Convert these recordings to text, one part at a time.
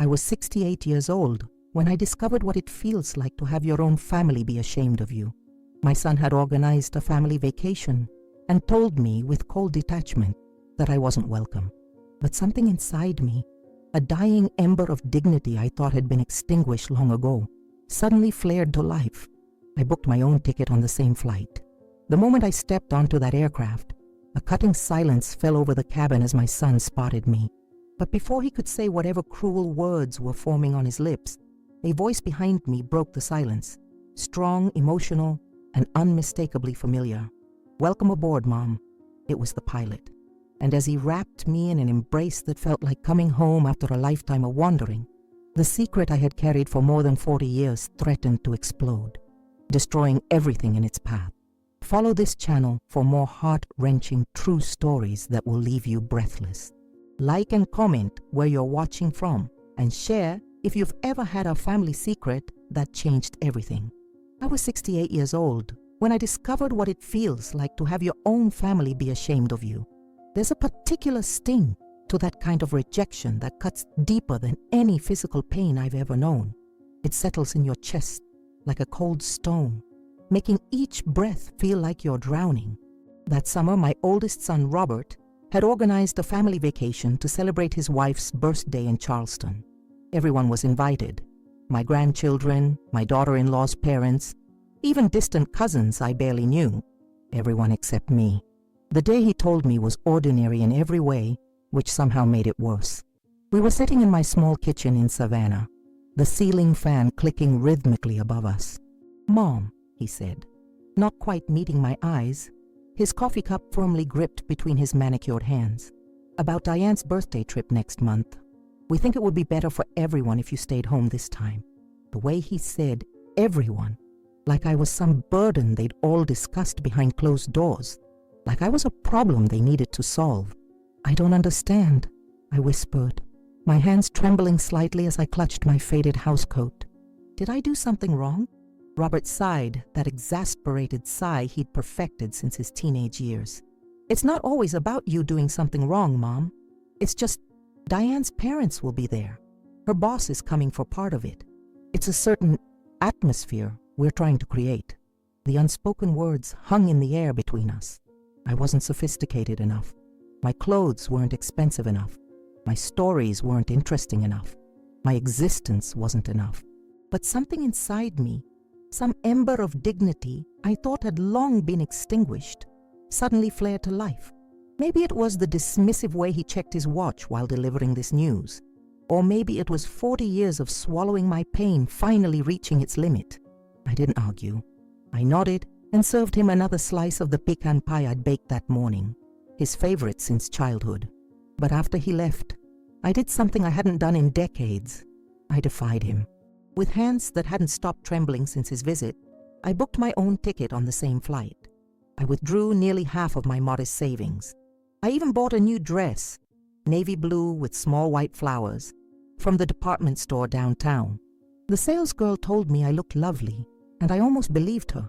I was 68 years old when I discovered what it feels like to have your own family be ashamed of you. My son had organized a family vacation and told me with cold detachment that I wasn't welcome. But something inside me, a dying ember of dignity I thought had been extinguished long ago, suddenly flared to life. I booked my own ticket on the same flight. The moment I stepped onto that aircraft, a cutting silence fell over the cabin as my son spotted me. But before he could say whatever cruel words were forming on his lips, a voice behind me broke the silence, strong, emotional, and unmistakably familiar. "Welcome aboard, Mom." It was the pilot. And as he wrapped me in an embrace that felt like coming home after a lifetime of wandering, the secret I had carried for more than 40 years threatened to explode, destroying everything in its path. Follow this channel for more heart-wrenching true stories that will leave you breathless. Like and comment where you're watching from, and share if you've ever had a family secret that changed everything. I was 68 years old when I discovered what it feels like to have your own family be ashamed of you. There's a particular sting to that kind of rejection that cuts deeper than any physical pain I've ever known. It settles in your chest like a cold stone, making each breath feel like you're drowning. That summer, my oldest son, Robert, had organized a family vacation to celebrate his wife's birthday in Charleston. Everyone was invited. My grandchildren, my daughter-in-law's parents, even distant cousins I barely knew. Everyone except me. The day he told me was ordinary in every way, which somehow made it worse. We were sitting in my small kitchen in Savannah, the ceiling fan clicking rhythmically above us. "Mom," he said, not quite meeting my eyes, his coffee cup firmly gripped between his manicured hands. "About Diane's birthday trip next month. We think it would be better for everyone if you stayed home this time." The way he said everyone, like I was some burden they'd all discussed behind closed doors, like I was a problem they needed to solve. "I don't understand," I whispered, my hands trembling slightly as I clutched my faded housecoat. "Did I do something wrong?" Robert sighed, that exasperated sigh he'd perfected since his teenage years. "It's not always about you doing something wrong, Mom. It's just Diane's parents will be there. Her boss is coming for part of it. It's a certain atmosphere we're trying to create." The unspoken words hung in the air between us. I wasn't sophisticated enough. My clothes weren't expensive enough. My stories weren't interesting enough. My existence wasn't enough. But something inside me, some ember of dignity I thought had long been extinguished, suddenly flared to life. Maybe it was the dismissive way he checked his watch while delivering this news. Or maybe it was 40 years of swallowing my pain finally reaching its limit. I didn't argue. I nodded and served him another slice of the pecan pie I'd baked that morning, his favorite since childhood. But after he left, I did something I hadn't done in decades. I defied him. With hands that hadn't stopped trembling since his visit, I booked my own ticket on the same flight. I withdrew nearly half of my modest savings. I even bought a new dress, navy blue with small white flowers, from the department store downtown. The salesgirl told me I looked lovely, and I almost believed her.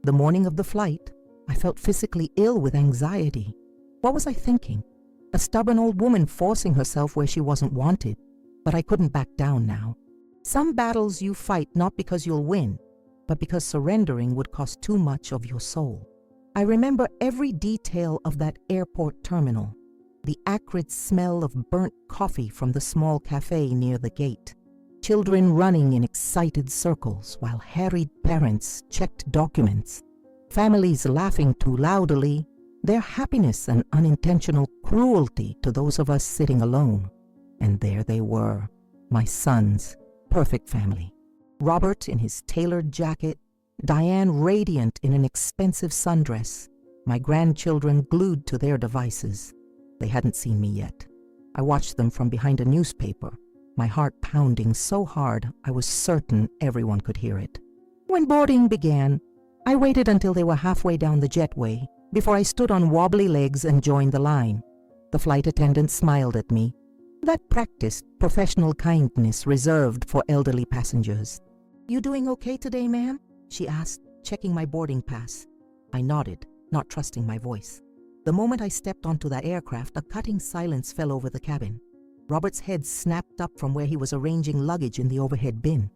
The morning of the flight, I felt physically ill with anxiety. What was I thinking? A stubborn old woman forcing herself where she wasn't wanted. But I couldn't back down now. Some battles you fight not because you'll win, but because surrendering would cost too much of your soul. I remember every detail of that airport terminal. The acrid smell of burnt coffee from the small cafe near the gate. Children running in excited circles while harried parents checked documents. Families laughing too loudly, their happiness and unintentional cruelty to those of us sitting alone. And there they were, my sons, perfect family. Robert in his tailored jacket, Diane radiant in an expensive sundress, my grandchildren glued to their devices. They hadn't seen me yet. I watched them from behind a newspaper, my heart pounding so hard I was certain everyone could hear it. When boarding began, I waited until they were halfway down the jetway before I stood on wobbly legs and joined the line. The flight attendant smiled at me, that practiced professional kindness reserved for elderly passengers. "You doing okay today, ma'am?" she asked, checking my boarding pass. I nodded, not trusting my voice. The moment I stepped onto that aircraft, a cutting silence fell over the cabin. Robert's head snapped up from where he was arranging luggage in the overhead bin.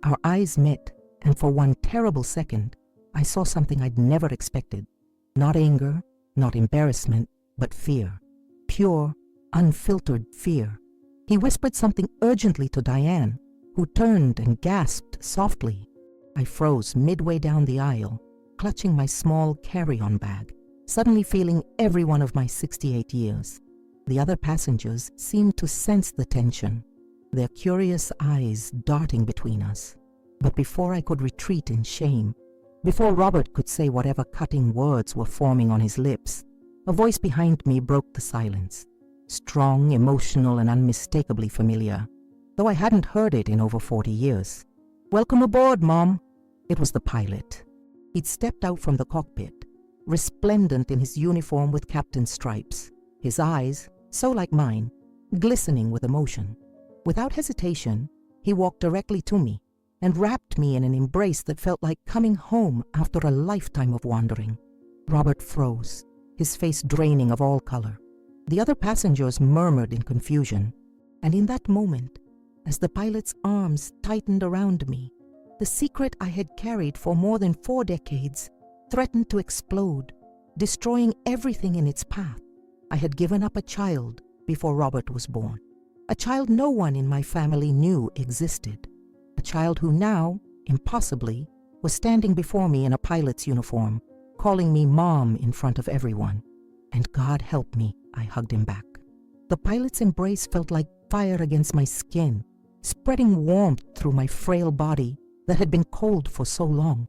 Our eyes met, and for one terrible second, I saw something I'd never expected. Not anger, not embarrassment, but fear. Pure, unfiltered fear. He whispered something urgently to Diane, who turned and gasped softly. I froze midway down the aisle, clutching my small carry-on bag, suddenly feeling every one of my 68 years. The other passengers seemed to sense the tension, their curious eyes darting between us. But before I could retreat in shame, before Robert could say whatever cutting words were forming on his lips, a voice behind me broke the silence. Strong, emotional, and unmistakably familiar, though I hadn't heard it in over 40 years. "Welcome aboard, Mom." It was the pilot. He'd stepped out from the cockpit, resplendent in his uniform with captain's stripes, his eyes, so like mine, glistening with emotion. Without hesitation, he walked directly to me and wrapped me in an embrace that felt like coming home after a lifetime of wandering. Robert froze, his face draining of all color. The other passengers murmured in confusion, and in that moment, as the pilot's arms tightened around me, the secret I had carried for more than 4 decades threatened to explode, destroying everything in its path. I had given up a child before Robert was born, a child no one in my family knew existed, a child who now, impossibly, was standing before me in a pilot's uniform, calling me Mom in front of everyone. And God help me, I hugged him back. The pilot's embrace felt like fire against my skin, spreading warmth through my frail body that had been cold for so long.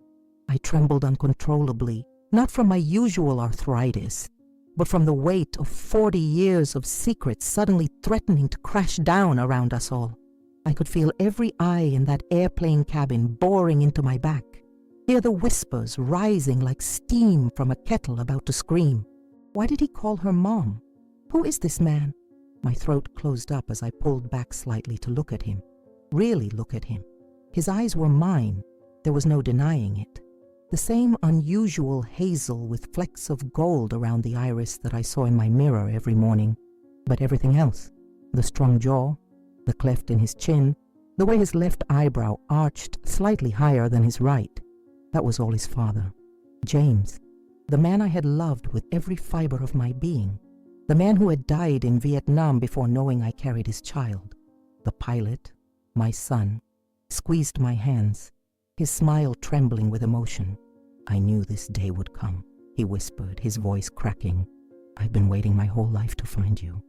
I trembled uncontrollably, not from my usual arthritis, but from the weight of 40 years of secrets suddenly threatening to crash down around us all. I could feel every eye in that airplane cabin boring into my back, hear the whispers rising like steam from a kettle about to scream. Why did he call her Mom? Who is this man? My throat closed up as I pulled back slightly to look at him, really look at him. His eyes were mine, there was no denying it. The same unusual hazel with flecks of gold around the iris that I saw in my mirror every morning. But everything else, the strong jaw, the cleft in his chin, the way his left eyebrow arched slightly higher than his right, that was all his father. James, the man I had loved with every fiber of my being, the man who had died in Vietnam before knowing I carried his child. The pilot, my son, squeezed my hands, his smile trembling with emotion. "I knew this day would come," he whispered, his voice cracking. "I've been waiting my whole life to find you."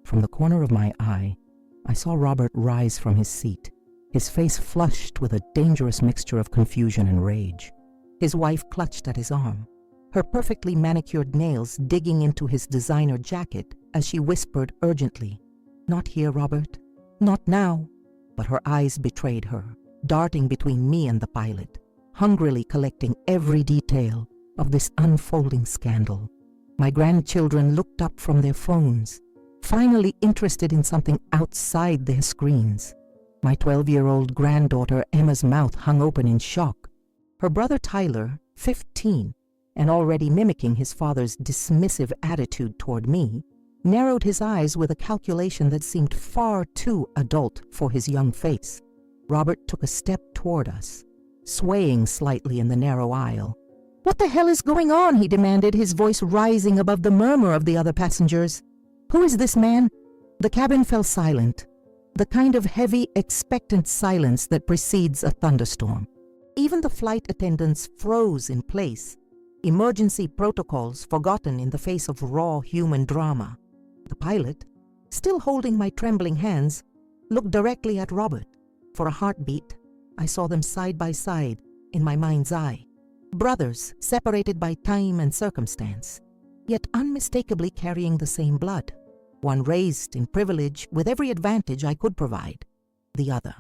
From the corner of my eye, I saw Robert rise from his seat, his face flushed with a dangerous mixture of confusion and rage. His wife clutched at his arm, her perfectly manicured nails digging into his designer jacket as she whispered urgently, "Not here, Robert. Not now." But her eyes betrayed her, darting between me and the pilot, hungrily collecting every detail of this unfolding scandal. My grandchildren looked up from their phones, finally interested in something outside their screens. My 12-year-old granddaughter Emma's mouth hung open in shock. Her brother Tyler, 15, and already mimicking his father's dismissive attitude toward me, narrowed his eyes with a calculation that seemed far too adult for his young face. Robert took a step toward us, swaying slightly in the narrow aisle. "What the hell is going on?" he demanded, his voice rising above the murmur of the other passengers. "Who is this man?" The cabin fell silent, the kind of heavy, expectant silence that precedes a thunderstorm. Even the flight attendants froze in place, emergency protocols forgotten in the face of raw human drama. The pilot, still holding my trembling hands, looked directly at Robert. For a heartbeat, I saw them side by side in my mind's eye. Brothers separated by time and circumstance, yet unmistakably carrying the same blood. One raised in privilege with every advantage I could provide. The other,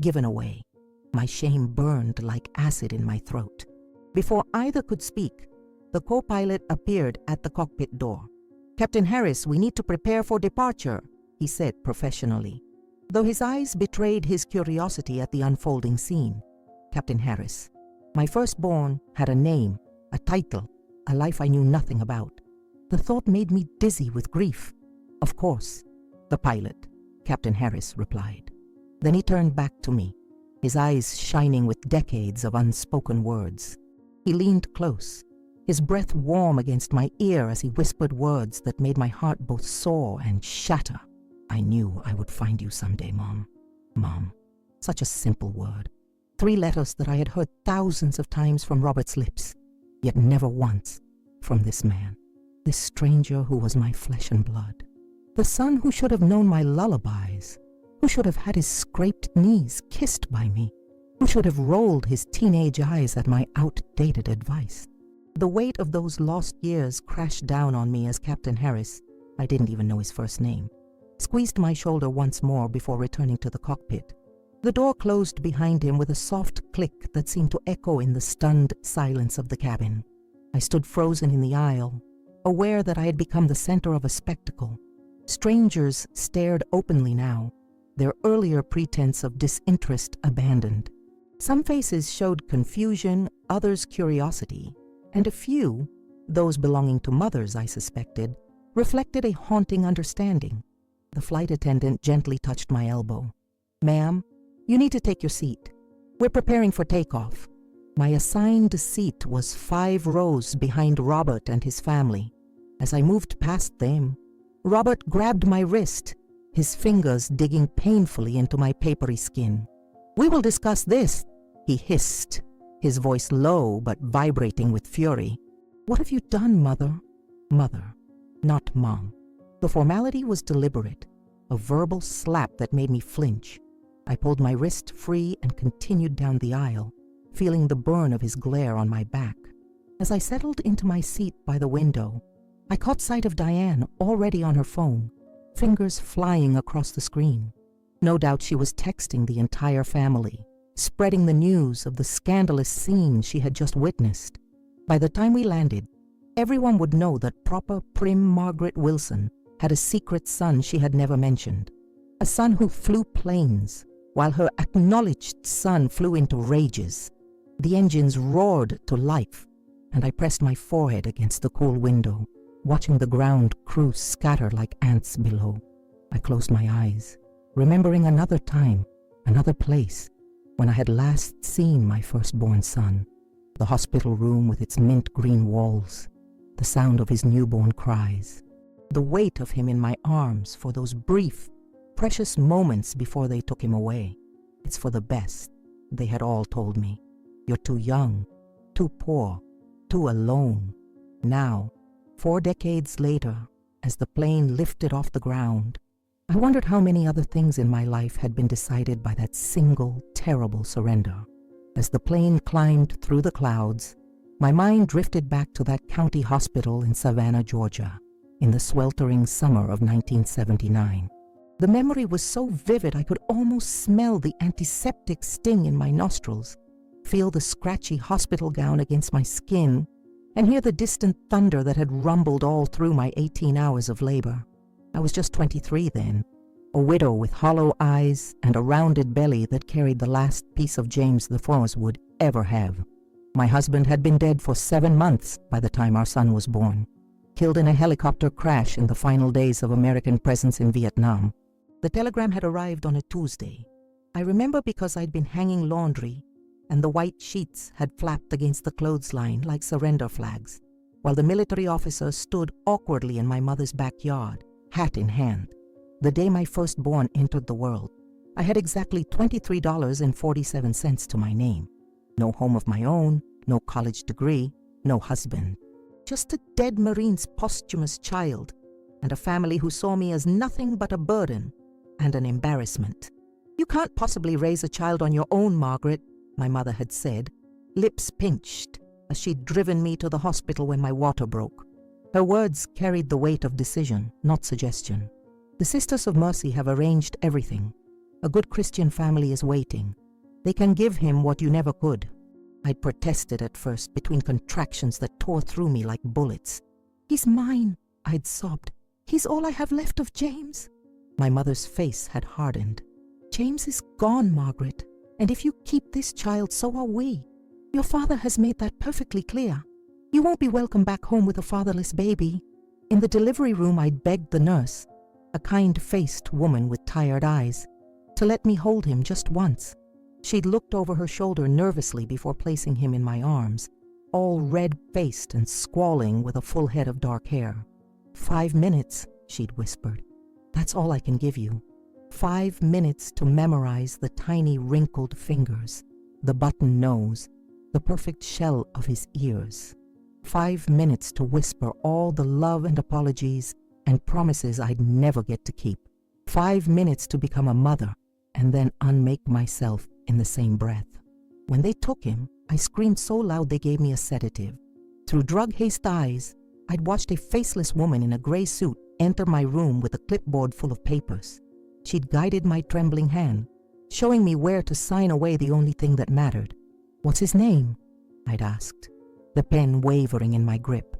given away. My shame burned like acid in my throat. Before either could speak, the co-pilot appeared at the cockpit door. "Captain Harris, we need to prepare for departure," he said professionally, though his eyes betrayed his curiosity at the unfolding scene. Captain Harris, my firstborn, had a name, a title, a life I knew nothing about. The thought made me dizzy with grief. Of course, the pilot, Captain Harris replied. Then he turned back to me, his eyes shining with decades of unspoken words. He leaned close, his breath warm against my ear as he whispered words that made my heart both soar and shatter. I knew I would find you someday, Mom. Mom. Such a simple word. 3 letters that I had heard thousands of times from Robert's lips, yet never once from this man, this stranger who was my flesh and blood. The son who should have known my lullabies, who should have had his scraped knees kissed by me, who should have rolled his teenage eyes at my outdated advice. The weight of those lost years crashed down on me as Captain Harris, I didn't even know his first name, squeezed my shoulder once more before returning to the cockpit. The door closed behind him with a soft click that seemed to echo in the stunned silence of the cabin. I stood frozen in the aisle, aware that I had become the center of a spectacle. Strangers stared openly now, their earlier pretense of disinterest abandoned. Some faces showed confusion, others curiosity, and a few, those belonging to mothers I suspected, reflected a haunting understanding. The flight attendant gently touched my elbow. "Ma'am, you need to take your seat. We're preparing for takeoff." My assigned seat was 5 rows behind Robert and his family. As I moved past them, Robert grabbed my wrist, his fingers digging painfully into my papery skin. "We will discuss this," he hissed, his voice low but vibrating with fury. "What have you done, Mother?" Mother, not Mom. The formality was deliberate, a verbal slap that made me flinch. I pulled my wrist free and continued down the aisle, feeling the burn of his glare on my back. As I settled into my seat by the window, I caught sight of Diane already on her phone, fingers flying across the screen. No doubt she was texting the entire family, spreading the news of the scandalous scene she had just witnessed. By the time we landed, everyone would know that proper, prim Margaret Wilson had a secret son she had never mentioned, a son who flew planes, while her acknowledged son flew into rages. The engines roared to life, and I pressed my forehead against the cool window, watching the ground crew scatter like ants below. I closed my eyes, remembering another time, another place, when I had last seen my firstborn son. The hospital room with its mint green walls, the sound of his newborn cries, the weight of him in my arms for those brief, precious moments before they took him away. "It's for the best," they had all told me. "You're too young, too poor, too alone." Now, 4 decades later, as the plane lifted off the ground, I wondered how many other things in my life had been decided by that single, terrible surrender. As the plane climbed through the clouds, my mind drifted back to that county hospital in Savannah, Georgia, in the sweltering summer of 1979. The memory was so vivid I could almost smell the antiseptic sting in my nostrils, feel the scratchy hospital gown against my skin, and hear the distant thunder that had rumbled all through my 18 hours of labor. I was just 23 then, a widow with hollow eyes and a rounded belly that carried the last piece of James the First would ever have. My husband had been dead for 7 months by the time our son was born, killed in a helicopter crash in the final days of American presence in Vietnam. The telegram had arrived on a Tuesday. I remember because I'd been hanging laundry, and the white sheets had flapped against the clothesline like surrender flags, while the military officer stood awkwardly in my mother's backyard, hat in hand. The day my firstborn entered the world, I had exactly $23.47 to my name. No home of my own, no college degree, no husband. Just a dead Marine's posthumous child, and a family who saw me as nothing but a burden and an embarrassment. "You can't possibly raise a child on your own, Margaret," my mother had said, lips pinched, as she'd driven me to the hospital when my water broke. Her words carried the weight of decision, not suggestion. "The Sisters of Mercy have arranged everything. A good Christian family is waiting. They can give him what you never could." I'd protested at first between contractions that tore through me like bullets. "He's mine," I'd sobbed. "He's all I have left of James." My mother's face had hardened. "James is gone, Margaret, and if you keep this child, so are we. Your father has made that perfectly clear. You won't be welcome back home with a fatherless baby." In the delivery room, I'd begged the nurse, a kind-faced woman with tired eyes, to let me hold him just once. She'd looked over her shoulder nervously before placing him in my arms, all red-faced and squalling with a full head of dark hair. 5 minutes, she'd whispered. That's all I can give you. 5 minutes to memorize the tiny wrinkled fingers, the button nose, the perfect shell of his ears. 5 minutes to whisper all the love and apologies and promises I'd never get to keep. 5 minutes to become a mother and then unmake myself in the same breath. When they took him, I screamed so loud they gave me a sedative. Through drug-hazed eyes, I'd watched a faceless woman in a gray suit enter my room with a clipboard full of papers. She'd guided my trembling hand, showing me where to sign away the only thing that mattered. "What's his name?" I'd asked, the pen wavering in my grip.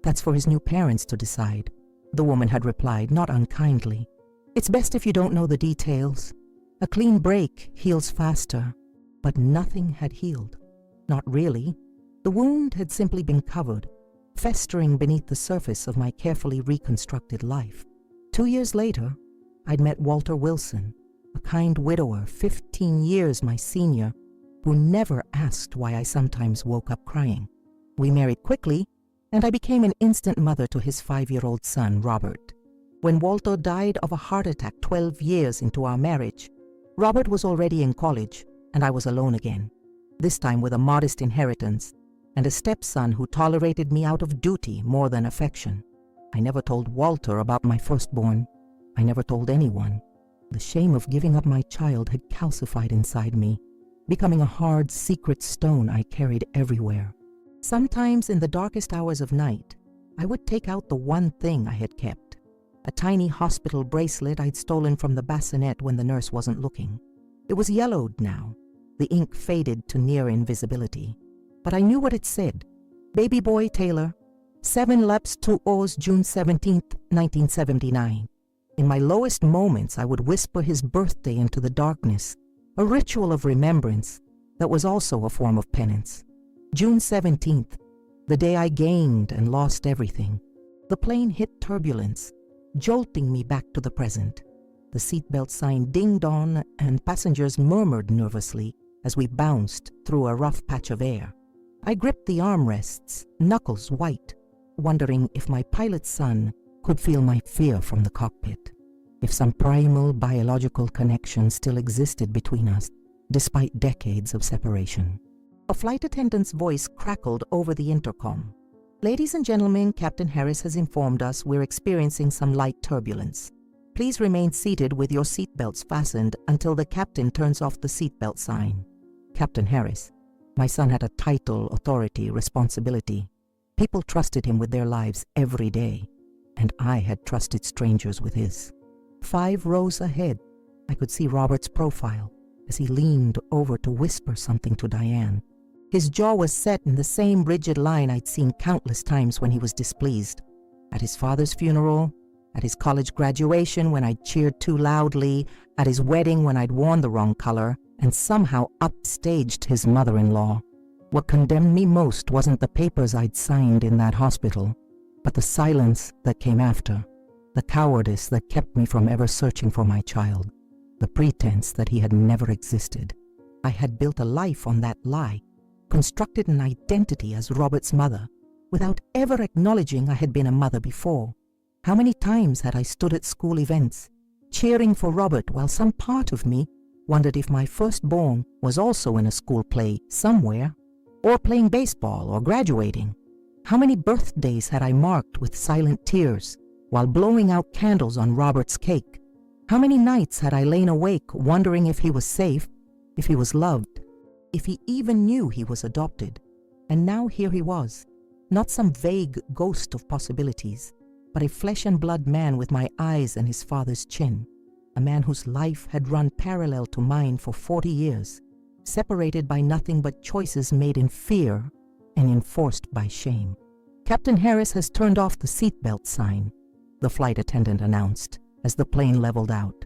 "That's for his new parents to decide," the woman had replied, not unkindly. "It's best if you don't know the details. A clean break heals faster." But nothing had healed. Not really. The wound had simply been covered, festering beneath the surface of my carefully reconstructed life. 2 years later, I'd met Walter Wilson, a kind widower 15 years my senior, who never asked why I sometimes woke up crying. We married quickly, and I became an instant mother to his 5-year-old son, Robert. When Walter died of a heart attack 12 years into our marriage, Robert was already in college, and I was alone again, this time with a modest inheritance and a stepson who tolerated me out of duty more than affection. I never told Walter about my firstborn. I never told anyone. The shame of giving up my child had calcified inside me, becoming a hard, secret stone I carried everywhere. Sometimes in the darkest hours of night, I would take out the one thing I had kept, a tiny hospital bracelet I'd stolen from the bassinet when the nurse wasn't looking. It was yellowed now, the ink faded to near invisibility, but I knew what it said. "Baby boy Taylor, 7 laps 2 O's, June 17th, 1979. In my lowest moments, I would whisper his birthday into the darkness, a ritual of remembrance that was also a form of penance. June 17th, the day I gained and lost everything. The plane hit turbulence, jolting me back to the present. The seatbelt sign dinged on, and passengers murmured nervously as we bounced through a rough patch of air. I gripped the armrests, knuckles white, wondering if my pilot son could feel my fear from the cockpit, if some primal biological connection still existed between us, despite decades of separation. A flight attendant's voice crackled over the intercom. "Ladies and gentlemen, Captain Harris has informed us we're experiencing some light turbulence. Please remain seated with your seatbelts fastened until the captain turns off the seatbelt sign." Captain Harris. My son had a title, authority, responsibility. People trusted him with their lives every day, and I had trusted strangers with his. 5 rows ahead, I could see Robert's profile as he leaned over to whisper something to Diane. His jaw was set in the same rigid line I'd seen countless times when he was displeased. At his father's funeral, at his college graduation when I'd cheered too loudly, at his wedding when I'd worn the wrong color, and somehow upstaged his mother-in-law. What condemned me most wasn't the papers I'd signed in that hospital, but the silence that came after, the cowardice that kept me from ever searching for my child, the pretense that he had never existed. I had built a life on that lie, constructed an identity as Robert's mother, without ever acknowledging I had been a mother before. How many times had I stood at school events, cheering for Robert while some part of me wondered if my firstborn was also in a school play somewhere, or playing baseball or graduating. How many birthdays had I marked with silent tears while blowing out candles on Robert's cake? How many nights had I lain awake wondering if he was safe, if he was loved, if he even knew he was adopted? And now here he was, not some vague ghost of possibilities, but a flesh and blood man with my eyes and his father's chin, a man whose life had run parallel to mine for 40 years, separated by nothing but choices made in fear and enforced by shame. "Captain Harris has turned off the seatbelt sign," the flight attendant announced as the plane leveled out.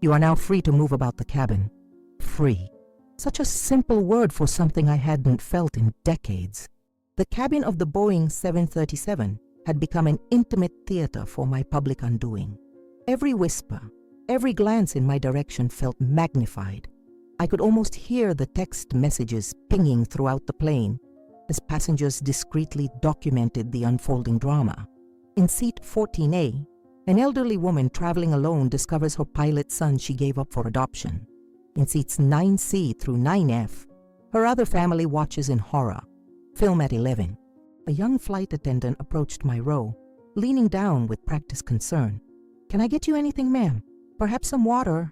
"You are now free to move about the cabin." Free. Such a simple word for something I hadn't felt in decades. The cabin of the Boeing 737 had become an intimate theater for my public undoing. Every whisper, every glance in my direction felt magnified. I could almost hear the text messages pinging throughout the plane as passengers discreetly documented the unfolding drama. In seat 14A, an elderly woman traveling alone discovers her pilot son she gave up for adoption. In seats 9C through 9F, her other family watches in horror. Film at 11. A young flight attendant approached my row, leaning down with practiced concern. "Can I get you anything, ma'am? Perhaps some water?"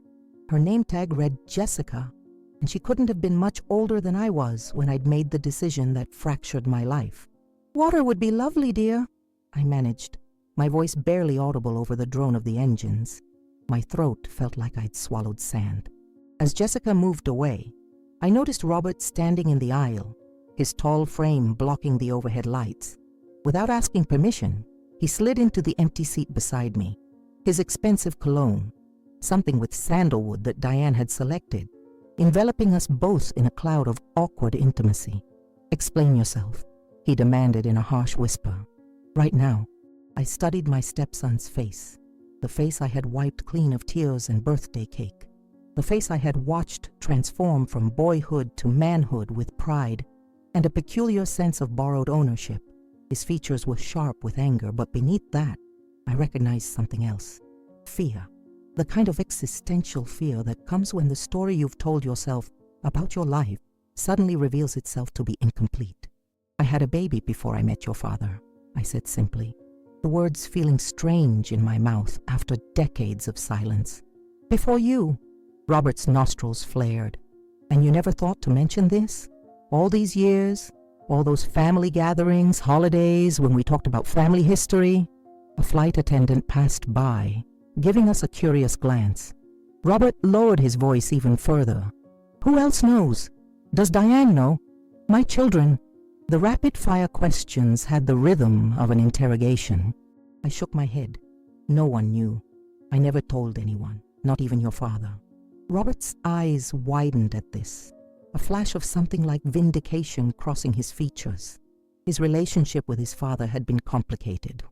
Her name tag read Jessica, and she couldn't have been much older than I was when I'd made the decision that fractured my life. "Water would be lovely, dear," I managed, my voice barely audible over the drone of the engines. My throat felt like I'd swallowed sand. As Jessica moved away, I noticed Robert standing in the aisle, his tall frame blocking the overhead lights. Without asking permission, he slid into the empty seat beside me. His expensive cologne, something with sandalwood that Diane had selected, enveloping us both in a cloud of awkward intimacy. "Explain yourself," he demanded in a harsh whisper. Right now, I studied my stepson's face, the face I had wiped clean of tears and birthday cake, the face I had watched transform from boyhood to manhood with pride and a peculiar sense of borrowed ownership. His features were sharp with anger, but beneath that, I recognized something else. Fear. The kind of existential fear that comes when the story you've told yourself about your life suddenly reveals itself to be incomplete. "I had a baby before I met your father," I said simply, the words feeling strange in my mouth after decades of silence. "Before you?" Robert's nostrils flared. "And you never thought to mention this? All these years, all those family gatherings, holidays, when we talked about family history?" A flight attendant passed by, giving us a curious glance. Robert lowered his voice even further. "Who else knows? Does Diane know? My children?" The rapid-fire questions had the rhythm of an interrogation. I shook my head. No one knew. I never told anyone, not even your father. Robert's eyes widened at this, a flash of something like vindication crossing his features. His relationship with his father had been complicated.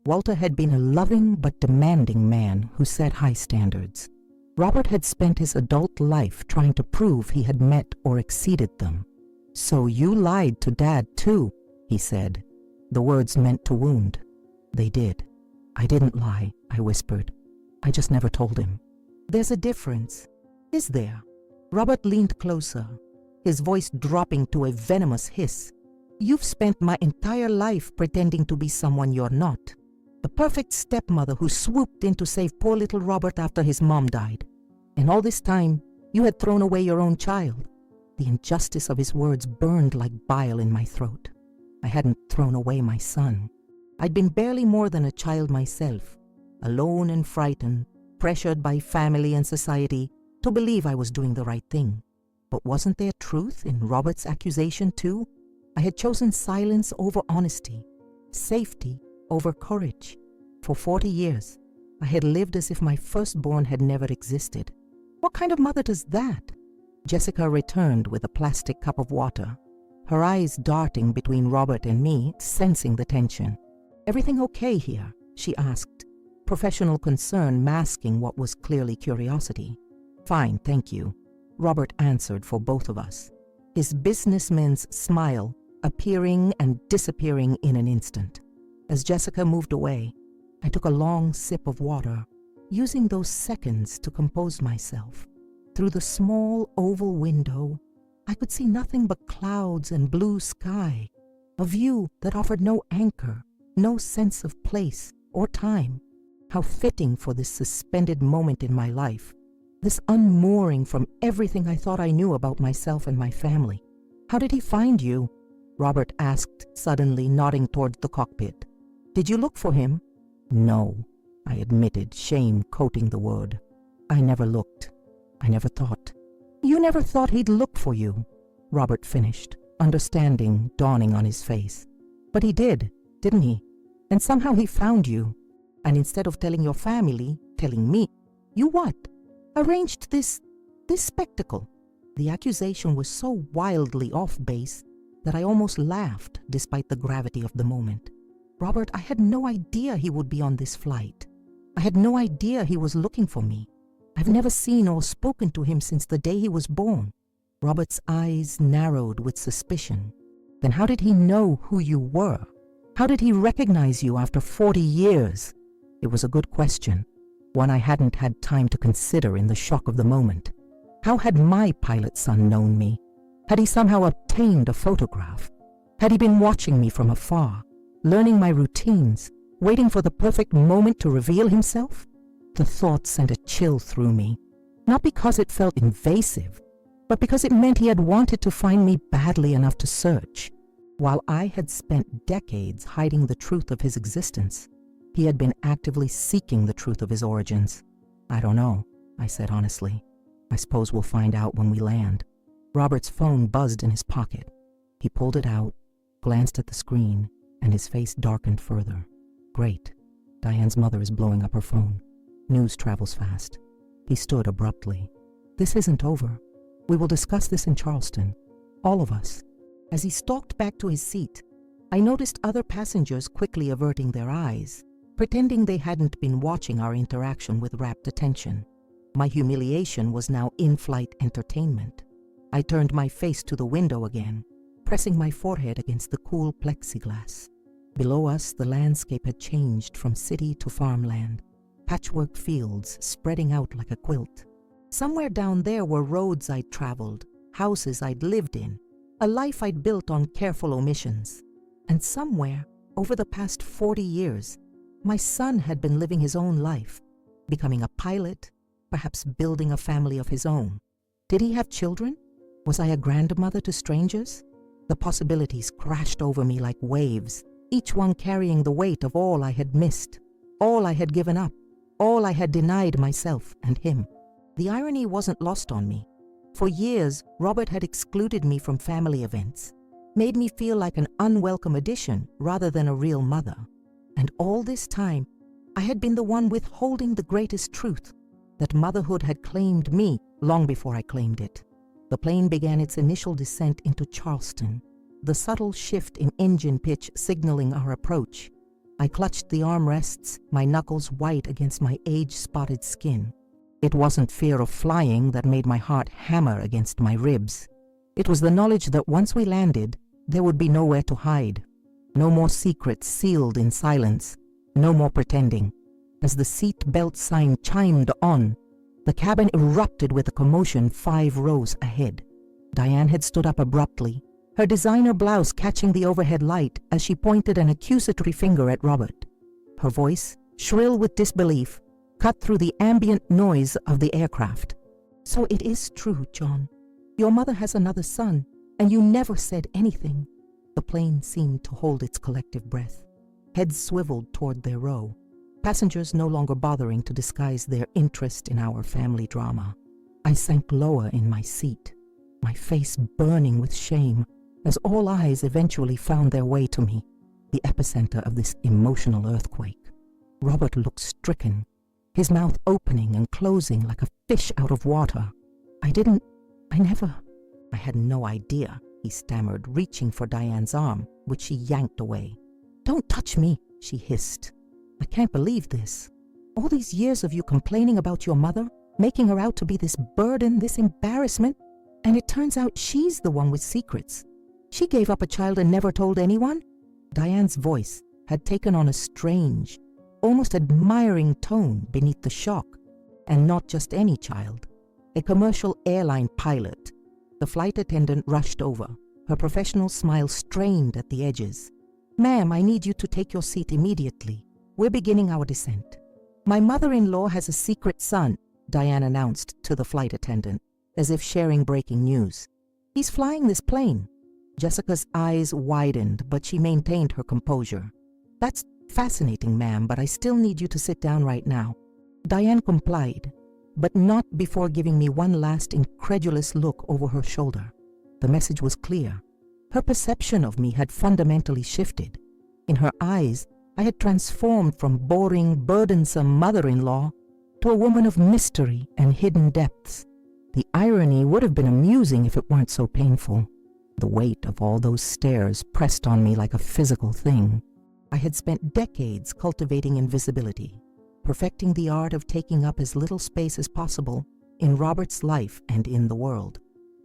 Walter had been a loving but demanding man who set high standards. Robert had spent his adult life trying to prove he had met or exceeded them. "So you lied to Dad too," he said. The words meant to wound. They did. "I didn't lie," I whispered. "I just never told him." "There's a difference, is there?" Robert leaned closer, his voice dropping to a venomous hiss. "You've spent my entire life pretending to be someone you're not. The perfect stepmother who swooped in to save poor little Robert after his mom died. And all this time, you had thrown away your own child." The injustice of his words burned like bile in my throat. I hadn't thrown away my son. I'd been barely more than a child myself, alone and frightened, pressured by family and society to believe I was doing the right thing. But wasn't there truth in Robert's accusation too? I had chosen silence over honesty, safety over courage. For 40 years, I had lived as if my firstborn had never existed. What kind of mother does that? Jessica returned with a plastic cup of water, her eyes darting between Robert and me, sensing the tension. "Everything okay here?" she asked, professional concern masking what was clearly curiosity. "Fine, thank you," Robert answered for both of us, his businessman's smile appearing and disappearing in an instant. As Jessica moved away, I took a long sip of water, using those seconds to compose myself. Through the small oval window, I could see nothing but clouds and blue sky, a view that offered no anchor, no sense of place or time. How fitting for this suspended moment in my life, this unmooring from everything I thought I knew about myself and my family. "How did he find you?" Robert asked, suddenly nodding towards the cockpit. "Did you look for him?" "No," I admitted, shame coating the word. "I never looked. I never thought." "You never thought he'd look for you," Robert finished, understanding dawning on his face. "But he did, didn't he? And somehow he found you. And instead of telling your family, telling me, you what? Arranged this spectacle." The accusation was so wildly off base that I almost laughed despite the gravity of the moment. "Robert, I had no idea he would be on this flight." I had no idea he was looking for me. I've never seen or spoken to him since the day he was born. Robert's eyes narrowed with suspicion. Then how did he know who you were? How did he recognize you after 40 years? It was a good question, one I hadn't had time to consider in the shock of the moment. How had my pilot son known me? Had he somehow obtained a photograph? Had he been watching me from afar, learning my routines, waiting for the perfect moment to reveal himself? The thought sent a chill through me, not because it felt invasive, but because it meant he had wanted to find me badly enough to search. While I had spent decades hiding the truth of his existence, he had been actively seeking the truth of his origins. I don't know, I said honestly. I suppose we'll find out when we land. Robert's phone buzzed in his pocket. He pulled it out, glanced at the screen, and his face darkened further. Great. Diane's mother is blowing up her phone. News travels fast. He stood abruptly. This isn't over. We will discuss this in Charleston. All of us. As he stalked back to his seat, I noticed other passengers quickly averting their eyes, pretending they hadn't been watching our interaction with rapt attention. My humiliation was now in-flight entertainment. I turned my face to the window again, pressing my forehead against the cool plexiglass. Below us, the landscape had changed from city to farmland, patchwork fields spreading out like a quilt. Somewhere down there were roads I'd traveled, houses I'd lived in, a life I'd built on careful omissions. And somewhere, over the past 40 years, my son had been living his own life, becoming a pilot, perhaps building a family of his own. Did he have children? Was I a grandmother to strangers? The possibilities crashed over me like waves, each one carrying the weight of all I had missed, all I had given up, all I had denied myself and him. The irony wasn't lost on me. For years, Robert had excluded me from family events, made me feel like an unwelcome addition rather than a real mother. And all this time, I had been the one withholding the greatest truth, that motherhood had claimed me long before I claimed it. The plane began its initial descent into Charleston, the subtle shift in engine pitch signaling our approach. I clutched the armrests, my knuckles white against my age-spotted skin. It wasn't fear of flying that made my heart hammer against my ribs. It was the knowledge that once we landed, there would be nowhere to hide. No more secrets sealed in silence. No more pretending. As the seat belt sign chimed on, the cabin erupted with a commotion 5 rows ahead. Diane had stood up abruptly, her designer blouse catching the overhead light as she pointed an accusatory finger at Robert. Her voice, shrill with disbelief, cut through the ambient noise of the aircraft. So it is true, John. Your mother has another son, and you never said anything. The plane seemed to hold its collective breath. Heads swiveled toward their row, passengers no longer bothering to disguise their interest in our family drama. I sank lower in my seat, my face burning with shame, as all eyes eventually found their way to me, the epicenter of this emotional earthquake. Robert looked stricken, his mouth opening and closing like a fish out of water. I had no idea, he stammered, reaching for Diane's arm, which she yanked away. Don't touch me, she hissed. I can't believe this. All these years of you complaining about your mother, making her out to be this burden, this embarrassment, and it turns out she's the one with secrets. She gave up a child and never told anyone? Diane's voice had taken on a strange, almost admiring tone beneath the shock, and not just any child. A commercial airline pilot. The flight attendant rushed over, her professional smile strained at the edges. Ma'am, I need you to take your seat immediately. We're beginning our descent. My mother-in-law has a secret son, Diane announced to the flight attendant, as if sharing breaking news. He's flying this plane. Jessica's eyes widened, but she maintained her composure. That's fascinating, ma'am, but I still need you to sit down right now. Diane complied, but not before giving me one last incredulous look over her shoulder. The message was clear. Her perception of me had fundamentally shifted. In her eyes, I had transformed from boring, burdensome mother-in-law to a woman of mystery and hidden depths. The irony would have been amusing if it weren't so painful. The weight of all those stares pressed on me like a physical thing. I had spent decades cultivating invisibility, perfecting the art of taking up as little space as possible in Robert's life and in the world.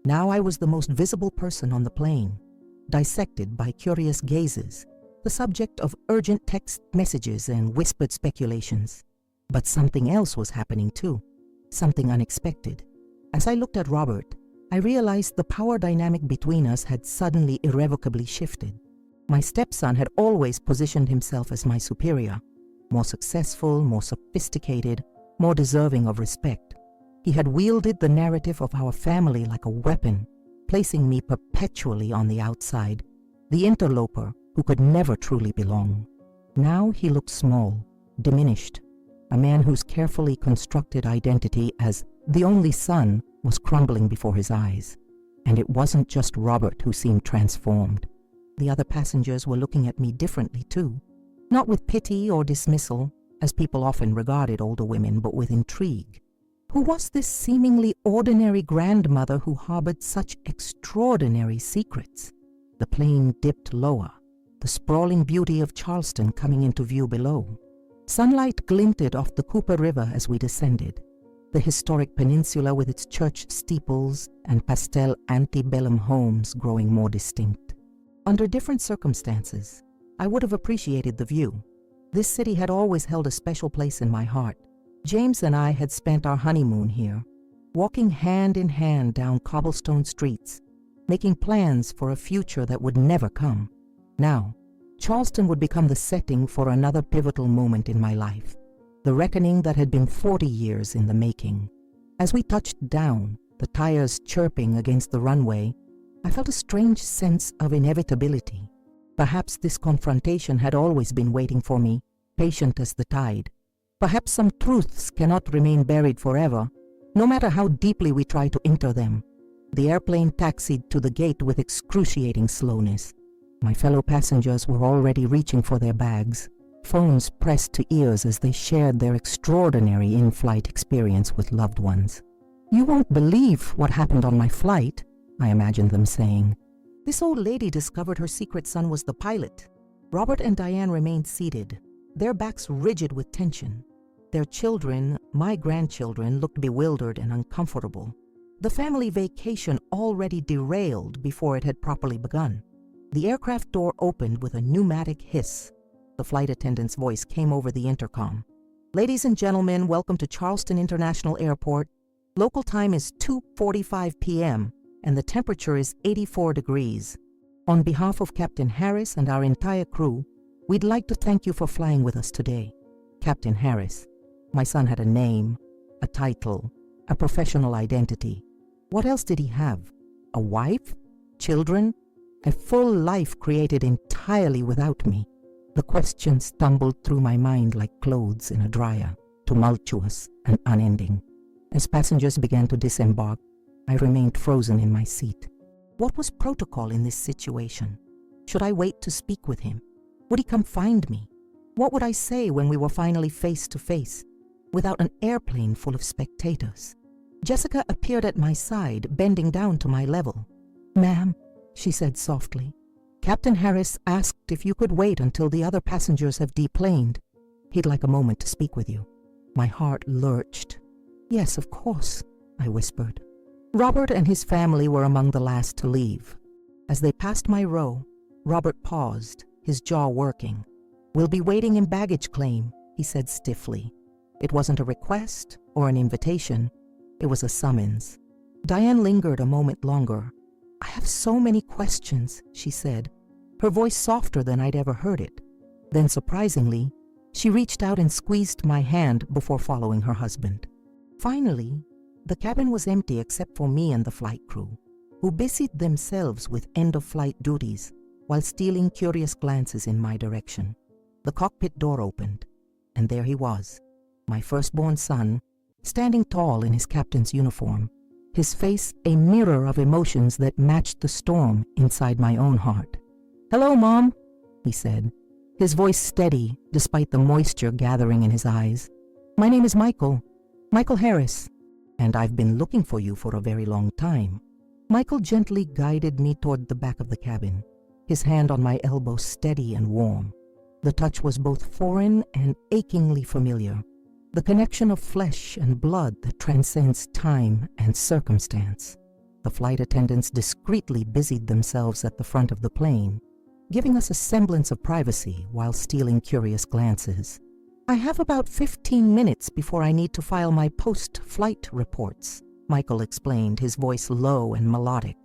Now I was the most visible person on the plane, dissected by curious gazes, the subject of urgent text messages and whispered speculations. But something else was happening too, something unexpected. As I looked at Robert, I realized the power dynamic between us had suddenly irrevocably shifted. My stepson had always positioned himself as my superior, more successful, more sophisticated, more deserving of respect. He had wielded the narrative of our family like a weapon, placing me perpetually on the outside, the interloper who could never truly belong. Now he looked small, diminished, a man whose carefully constructed identity as the only son was crumbling before his eyes. And it wasn't just Robert who seemed transformed. The other passengers were looking at me differently too, not with pity or dismissal, as people often regarded older women, but with intrigue. Who was this seemingly ordinary grandmother who harbored such extraordinary secrets? The plane dipped lower, the sprawling beauty of Charleston coming into view below. Sunlight glinted off the Cooper River as we descended, the historic peninsula with its church steeples and pastel antebellum homes growing more distinct. Under different circumstances, I would have appreciated the view. This city had always held a special place in my heart. James and I had spent our honeymoon here, walking hand in hand down cobblestone streets, making plans for a future that would never come. Now, Charleston would become the setting for another pivotal moment in my life, the reckoning that had been 40 years in the making. As we touched down, the tires chirping against the runway, I felt a strange sense of inevitability. Perhaps this confrontation had always been waiting for me, patient as the tide. Perhaps some truths cannot remain buried forever, no matter how deeply we try to enter them. The airplane taxied to the gate with excruciating slowness. My fellow passengers were already reaching for their bags, phones pressed to ears as they shared their extraordinary in-flight experience with loved ones. "You won't believe what happened on my flight," I imagined them saying. This old lady discovered her secret son was the pilot. Robert and Diane remained seated, their backs rigid with tension. Their children, my grandchildren, looked bewildered and uncomfortable. The family vacation already derailed before it had properly begun. The aircraft door opened with a pneumatic hiss. The flight attendant's voice came over the intercom. "Ladies and gentlemen, welcome to Charleston International Airport. Local time is 2:45 p.m. and the temperature is 84 degrees. On behalf of Captain Harris and our entire crew, we'd like to thank you for flying with us today." Captain Harris. My son had a name, a title, a professional identity. What else did he have? A wife? Children? A full life created entirely without me. The questions stumbled through my mind like clothes in a dryer, tumultuous and unending. As passengers began to disembark, I remained frozen in my seat. What was protocol in this situation? Should I wait to speak with him? Would he come find me? What would I say when we were finally face to face, without an airplane full of spectators? Jessica appeared at my side, bending down to my level. "Ma'am," she said softly, "Captain Harris asked if you could wait until the other passengers have deplaned. He'd like a moment to speak with you." My heart lurched. "Yes, of course," I whispered. Robert and his family were among the last to leave. As they passed my row, Robert paused, his jaw working. "We'll be waiting in baggage claim," he said stiffly. It wasn't a request or an invitation. It was a summons. Diane lingered a moment longer. "I have so many questions," she said, her voice softer than I'd ever heard it. Then, surprisingly, she reached out and squeezed my hand before following her husband. Finally, the cabin was empty except for me and the flight crew, who busied themselves with end-of-flight duties while stealing curious glances in my direction. The cockpit door opened, and there he was, my firstborn son, standing tall in his captain's uniform, his face a mirror of emotions that matched the storm inside my own heart. "Hello, Mom," he said, his voice steady despite the moisture gathering in his eyes. "My name is Michael Harris, and I've been looking for you for a very long time." Michael gently guided me toward the back of the cabin, his hand on my elbow steady and warm. The touch was both foreign and achingly familiar. the connection of flesh and blood that transcends time and circumstance. The flight attendants discreetly busied themselves at the front of the plane, giving us a semblance of privacy while stealing curious glances. "I have about 15 minutes before I need to file my post-flight reports," Michael explained, his voice low and melodic.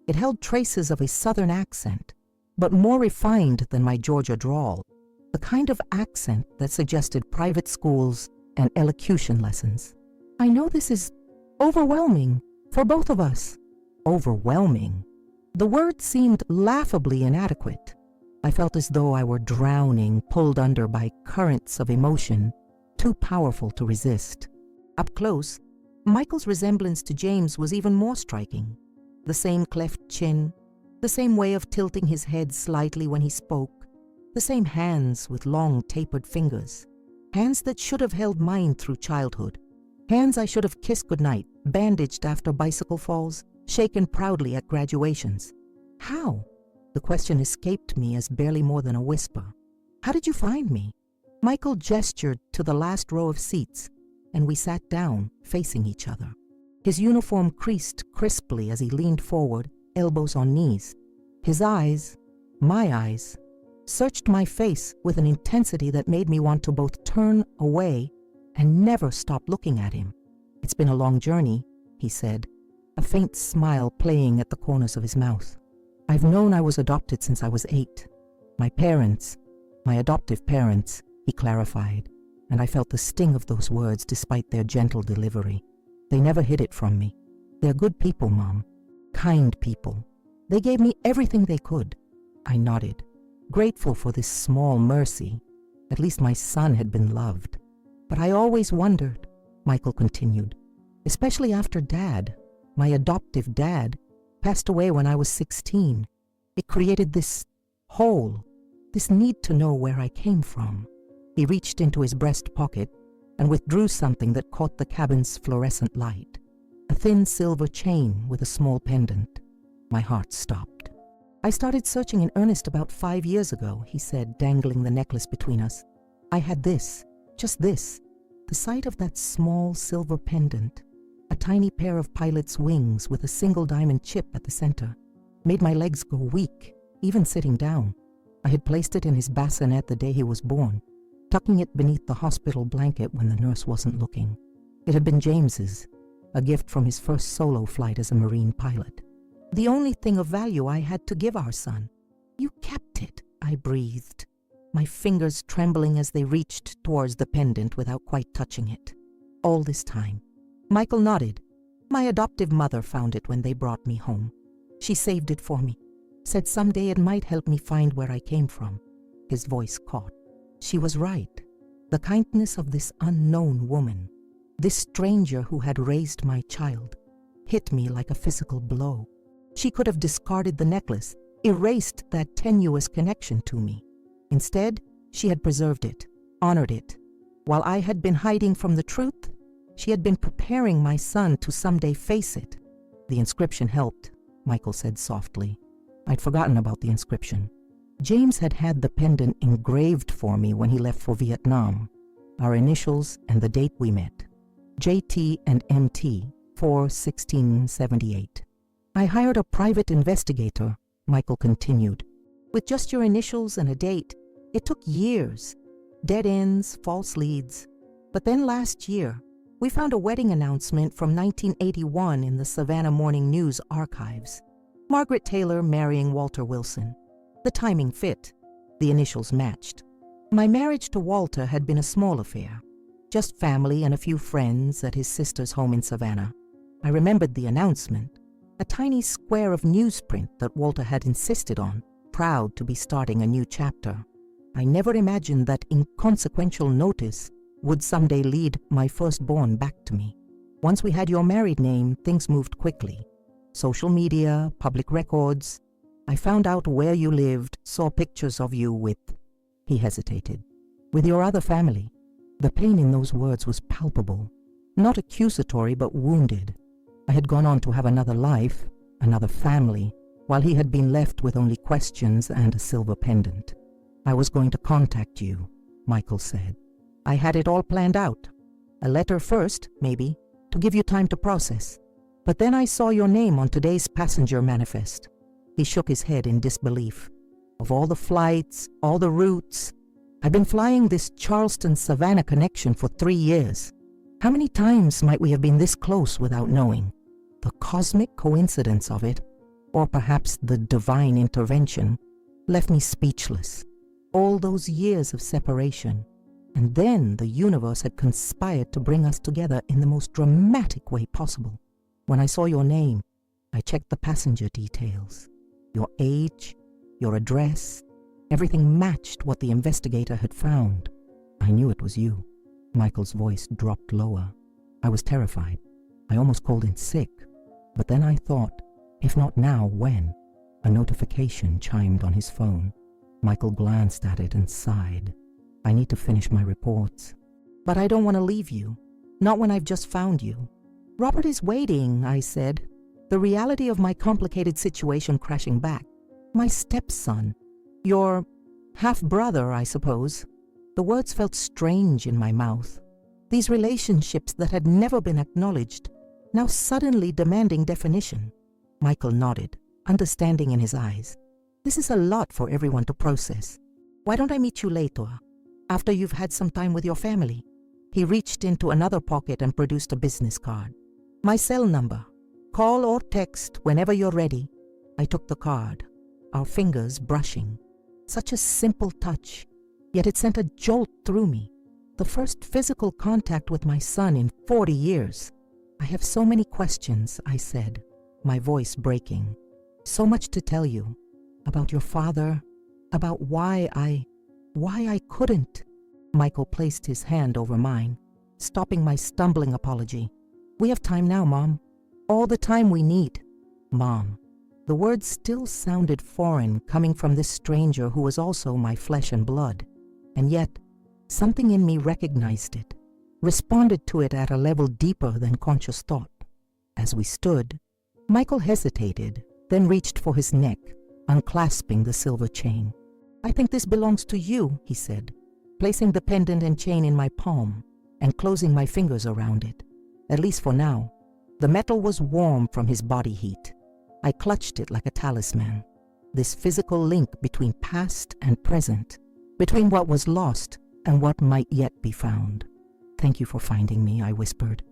It held traces of a southern accent, but more refined than my Georgia drawl, the kind of accent that suggested private schools and elocution lessons. "I know this is overwhelming for both of us." Overwhelming. The word seemed laughably inadequate. I felt as though I were drowning, pulled under by currents of emotion too powerful to resist. Up close, Michael's resemblance to James was even more striking. The same cleft chin, the same way of tilting his head slightly when he spoke, the same hands with long tapered fingers, hands that should have held mine through childhood, hands I should have kissed goodnight, bandaged after bicycle falls, shaken proudly at graduations. How? The question escaped me as barely more than a whisper. "How did you find me?" Michael gestured to the last row of seats, and we sat down, facing each other. His uniform creased crisply as he leaned forward, elbows on knees. His eyes, my eyes, searched my face with an intensity that made me want to both turn away and never stop looking at him. "It's been a long journey," he said, a faint smile playing at the corners of his mouth. "I've known I was adopted since I was 8. My parents, my adoptive parents," he clarified, and I felt the sting of those words despite their gentle delivery. "They never hid it from me. They're good people, Mom. Kind people. They gave me everything they could." I nodded, grateful for this small mercy. At least my son had been loved. "But I always wondered," Michael continued, "especially after Dad, my adoptive dad, passed away when I was 16. It created this hole, this need to know where I came from." He reached into his breast pocket and withdrew something that caught the cabin's fluorescent light, a thin silver chain with a small pendant. My heart stopped. "I started searching in earnest about 5 years ago," he said, dangling the necklace between us. "I had this, just this, the sight of that small silver pendant, a tiny pair of pilot's wings with a single diamond chip at the center, made my legs go weak, even sitting down. I had placed it in his bassinet the day he was born, tucking it beneath the hospital blanket when the nurse wasn't looking. It had been James's, a gift from his first solo flight as a Marine pilot. The only thing of value I had to give our son. "You kept it," I breathed, my fingers trembling as they reached towards the pendant without quite touching it. "All this time." Michael nodded. "My adoptive mother found it when they brought me home. She saved it for me, said someday it might help me find where I came from." His voice caught. She was right. The kindness of this unknown woman, this stranger who had raised my child, hit me like a physical blow. She could have discarded the necklace, erased that tenuous connection to me. Instead, she had preserved it, honored it. While I had been hiding from the truth, she had been preparing my son to someday face it. "The inscription helped," Michael said softly. I'd forgotten about the inscription. James had had the pendant engraved for me when he left for Vietnam, our initials and the date we met. JT and MT, 4/16/78. "I hired a private investigator," Michael continued. "With just your initials and a date, it took years. Dead ends, false leads. But then last year, we found a wedding announcement from 1981 in the Savannah Morning News archives. Margaret Taylor marrying Walter Wilson. The timing fit. The initials matched. My marriage to Walter had been a small affair. Just family and a few friends at his sister's home in Savannah. I remembered the announcement, a tiny square of newsprint that Walter had insisted on, proud to be starting a new chapter. I never imagined that inconsequential notice would someday lead my firstborn back to me. Once we had your married name, things moved quickly. Social media, public records. I found out where you lived, saw pictures of you with," he hesitated, "with your other family." The pain in those words was palpable, not accusatory but wounded. I had gone on to have another life, another family, while he had been left with only questions and a silver pendant. "I was going to contact you," Michael said. "I had it all planned out. A letter first, maybe, to give you time to process. But then I saw your name on today's passenger manifest. He shook his head in disbelief. Of all the flights, all the routes, I've been flying this Charleston-Savannah connection for 3 years. How many times might we have been this close without knowing? The cosmic coincidence of it, or perhaps the divine intervention, left me speechless. All those years of separation, and then the universe had conspired to bring us together in the most dramatic way possible. When I saw your name, I checked the passenger details. Your age, your address, everything matched what the investigator had found. I knew it was you. Michael's voice dropped lower. I was terrified. I almost called in sick. But then I thought, if not now, when? A notification chimed on his phone. Michael glanced at it and sighed. I need to finish my reports. But I don't want to leave you. Not when I've just found you. Robert is waiting, I said, the reality of my complicated situation crashing back. My stepson. Your half-brother, I suppose. The words felt strange in my mouth. These relationships that had never been acknowledged, now suddenly demanding definition. Michael nodded, understanding in his eyes. This is a lot for everyone to process. Why don't I meet you later, after you've had some time with your family? He reached into another pocket and produced a business card. My cell number. Call or text whenever you're ready. I took the card, our fingers brushing. Such a simple touch, yet it sent a jolt through me. The first physical contact with my son in 40 years. I have so many questions, I said, my voice breaking. So much to tell you. About your father, about why I couldn't. Michael placed his hand over mine, stopping my stumbling apology. We have time now, Mom. All the time we need. Mom. The words still sounded foreign coming from this stranger who was also my flesh and blood. And yet, something in me recognized it, responded to it at a level deeper than conscious thought. As we stood, Michael hesitated, then reached for his neck, unclasping the silver chain. I think this belongs to you, he said, placing the pendant and chain in my palm and closing my fingers around it. At least for now. The metal was warm from his body heat. I clutched it like a talisman. This physical link between past and present, between what was lost and what might yet be found. Thank you for finding me, I whispered.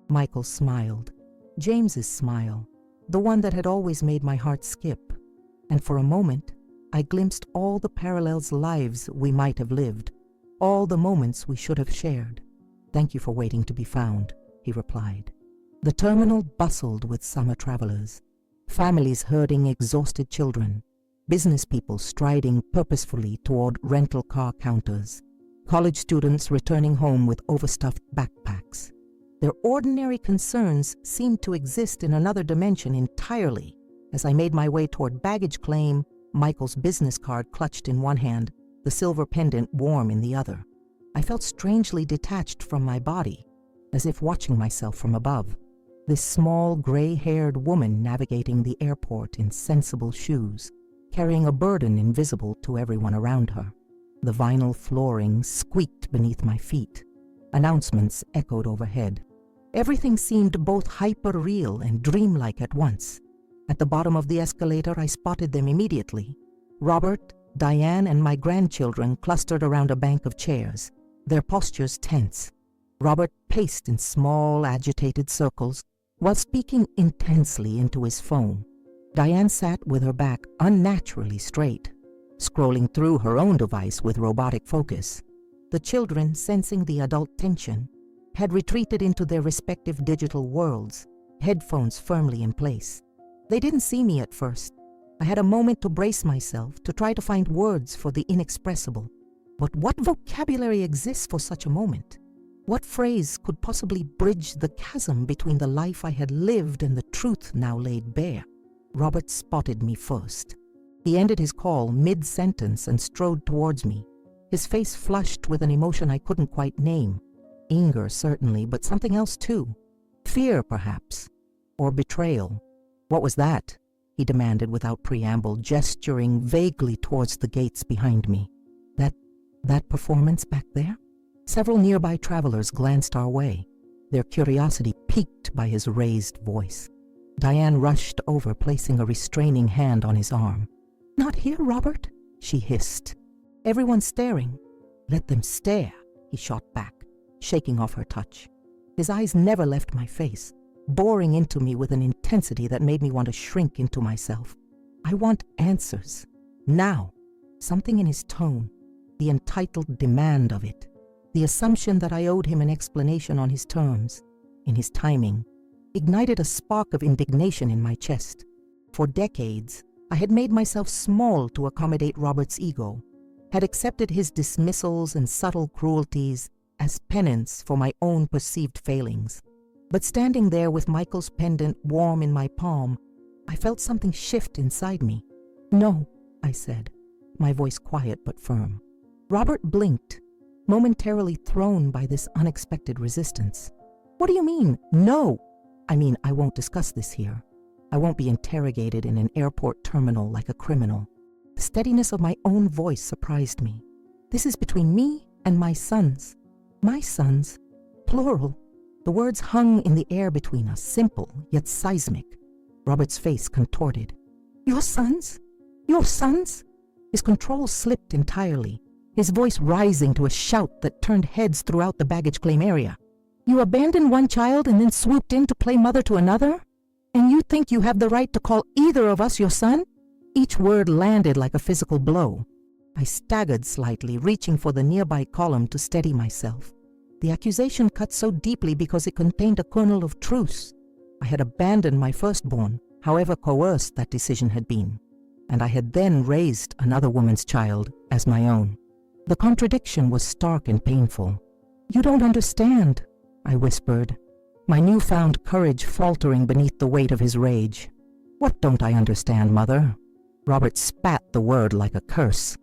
Michael smiled. James's smile, the one that had always made my heart skip. And for a moment, I glimpsed all the parallels lives we might have lived, all the moments we should have shared. Thank you for waiting to be found, he replied. The terminal bustled with summer travelers, families herding exhausted children, business people striding purposefully toward rental car counters, college students returning home with overstuffed backpacks. Their ordinary concerns seemed to exist in another dimension entirely. As I made my way toward baggage claim, Michael's business card clutched in one hand, the silver pendant warm in the other. I felt strangely detached from my body, as if watching myself from above. This small, gray-haired woman navigating the airport in sensible shoes, carrying a burden invisible to everyone around her. The vinyl flooring squeaked beneath my feet. Announcements echoed overhead. Everything seemed both hyper-real and dreamlike at once. At the bottom of the escalator, I spotted them immediately. Robert, Diane, and my grandchildren clustered around a bank of chairs, their postures tense. Robert paced in small, agitated circles while speaking intensely into his phone. Diane sat with her back unnaturally straight, scrolling through her own device with robotic focus. The children, sensing the adult tension, had retreated into their respective digital worlds, headphones firmly in place. They didn't see me at first. I had a moment to brace myself, to try to find words for the inexpressible. But what vocabulary exists for such a moment? What phrase could possibly bridge the chasm between the life I had lived and the truth now laid bare? Robert spotted me first. He ended his call mid-sentence and strode towards me, his face flushed with an emotion I couldn't quite name. Anger, certainly, but something else too. Fear, perhaps. Or betrayal. What was that? He demanded without preamble, gesturing vaguely towards the gates behind me. That performance back there? Several nearby travelers glanced our way, their curiosity piqued by his raised voice. Diane rushed over, placing a restraining hand on his arm. "Not here, Robert," she hissed. "Everyone's staring." "Let them stare," he shot back, shaking off her touch. His eyes never left my face, boring into me with an intensity that made me want to shrink into myself. "I want answers. Now." Something in his tone, the entitled demand of it, the assumption that I owed him an explanation on his terms, in his timing, ignited a spark of indignation in my chest. For decades, I had made myself small to accommodate Robert's ego, had accepted his dismissals and subtle cruelties as penance for my own perceived failings. But standing there with Michael's pendant warm in my palm, I felt something shift inside me. "No," I said, my voice quiet but firm. Robert blinked, momentarily thrown by this unexpected resistance. "What do you mean, no?" "I mean, I won't discuss this here. I won't be interrogated in an airport terminal like a criminal." The steadiness of my own voice surprised me. "This is between me and my sons." "My sons?" Plural. The words hung in the air between us, simple yet seismic. Robert's face contorted. "Your sons? Your sons?" His control slipped entirely, his voice rising to a shout that turned heads throughout the baggage claim area. "You abandoned one child and then swooped in to play mother to another? And you think you have the right to call either of us your son?" Each word landed like a physical blow. I staggered slightly, reaching for the nearby column to steady myself. The accusation cut so deeply because it contained a kernel of truth. I had abandoned my firstborn, however coerced that decision had been, and I had then raised another woman's child as my own. The contradiction was stark and painful. "You don't understand," I whispered, my newfound courage faltering beneath the weight of his rage. "What don't I understand, Mother?" Robert spat the word like a curse.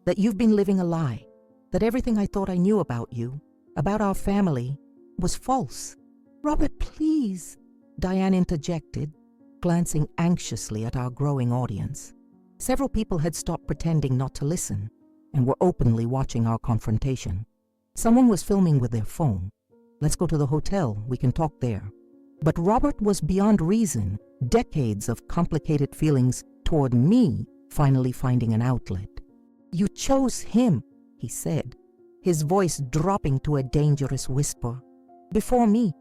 "That you've been living a lie, that everything I thought I knew about you, about our family, was false." "Robert, please," Diane interjected, glancing anxiously at our growing audience. Several people had stopped pretending not to listen and were openly watching our confrontation. Someone was filming with their phone. "Let's go to the hotel, we can talk there." But Robert was beyond reason, decades of complicated feelings toward me finally finding an outlet. "You chose him," he said, his voice dropping to a dangerous whisper. "Before me,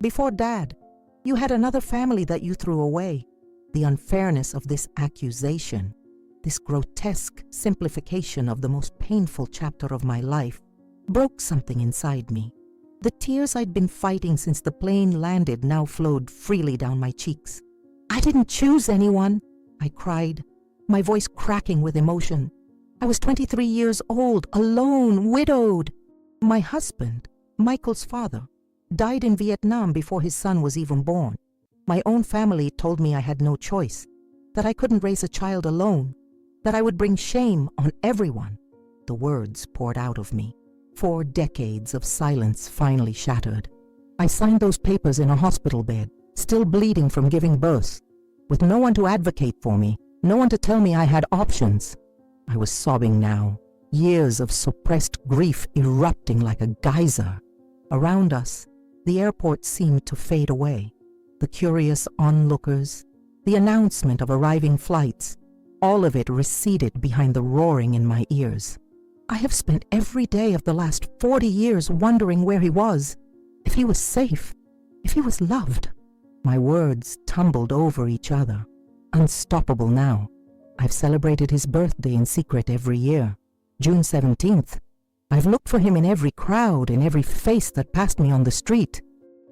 before Dad. You had another family that you threw away." The unfairness of this accusation, this grotesque simplification of the most painful chapter of my life, broke something inside me. The tears I'd been fighting since the plane landed now flowed freely down my cheeks. "I didn't choose anyone," I cried, my voice cracking with emotion. "I was 23 years old, alone, widowed. My husband, Michael's father, died in Vietnam before his son was even born. My own family told me I had no choice, that I couldn't raise a child alone, that I would bring shame on everyone." The words poured out of me. 4 decades of silence finally shattered. I signed those papers in a hospital bed, still bleeding from giving birth, with no one to advocate for me, no one to tell me I had options. I was sobbing now, years of suppressed grief erupting like a geyser. Around us, the airport seemed to fade away. The curious onlookers, the announcement of arriving flights, all of it receded behind the roaring in my ears. I have spent every day of the last 40 years wondering where he was, if he was safe, if he was loved. My words tumbled over each other, unstoppable now. I've celebrated his birthday in secret every year, June 17th. I've looked for him in every crowd, in every face that passed me on the street.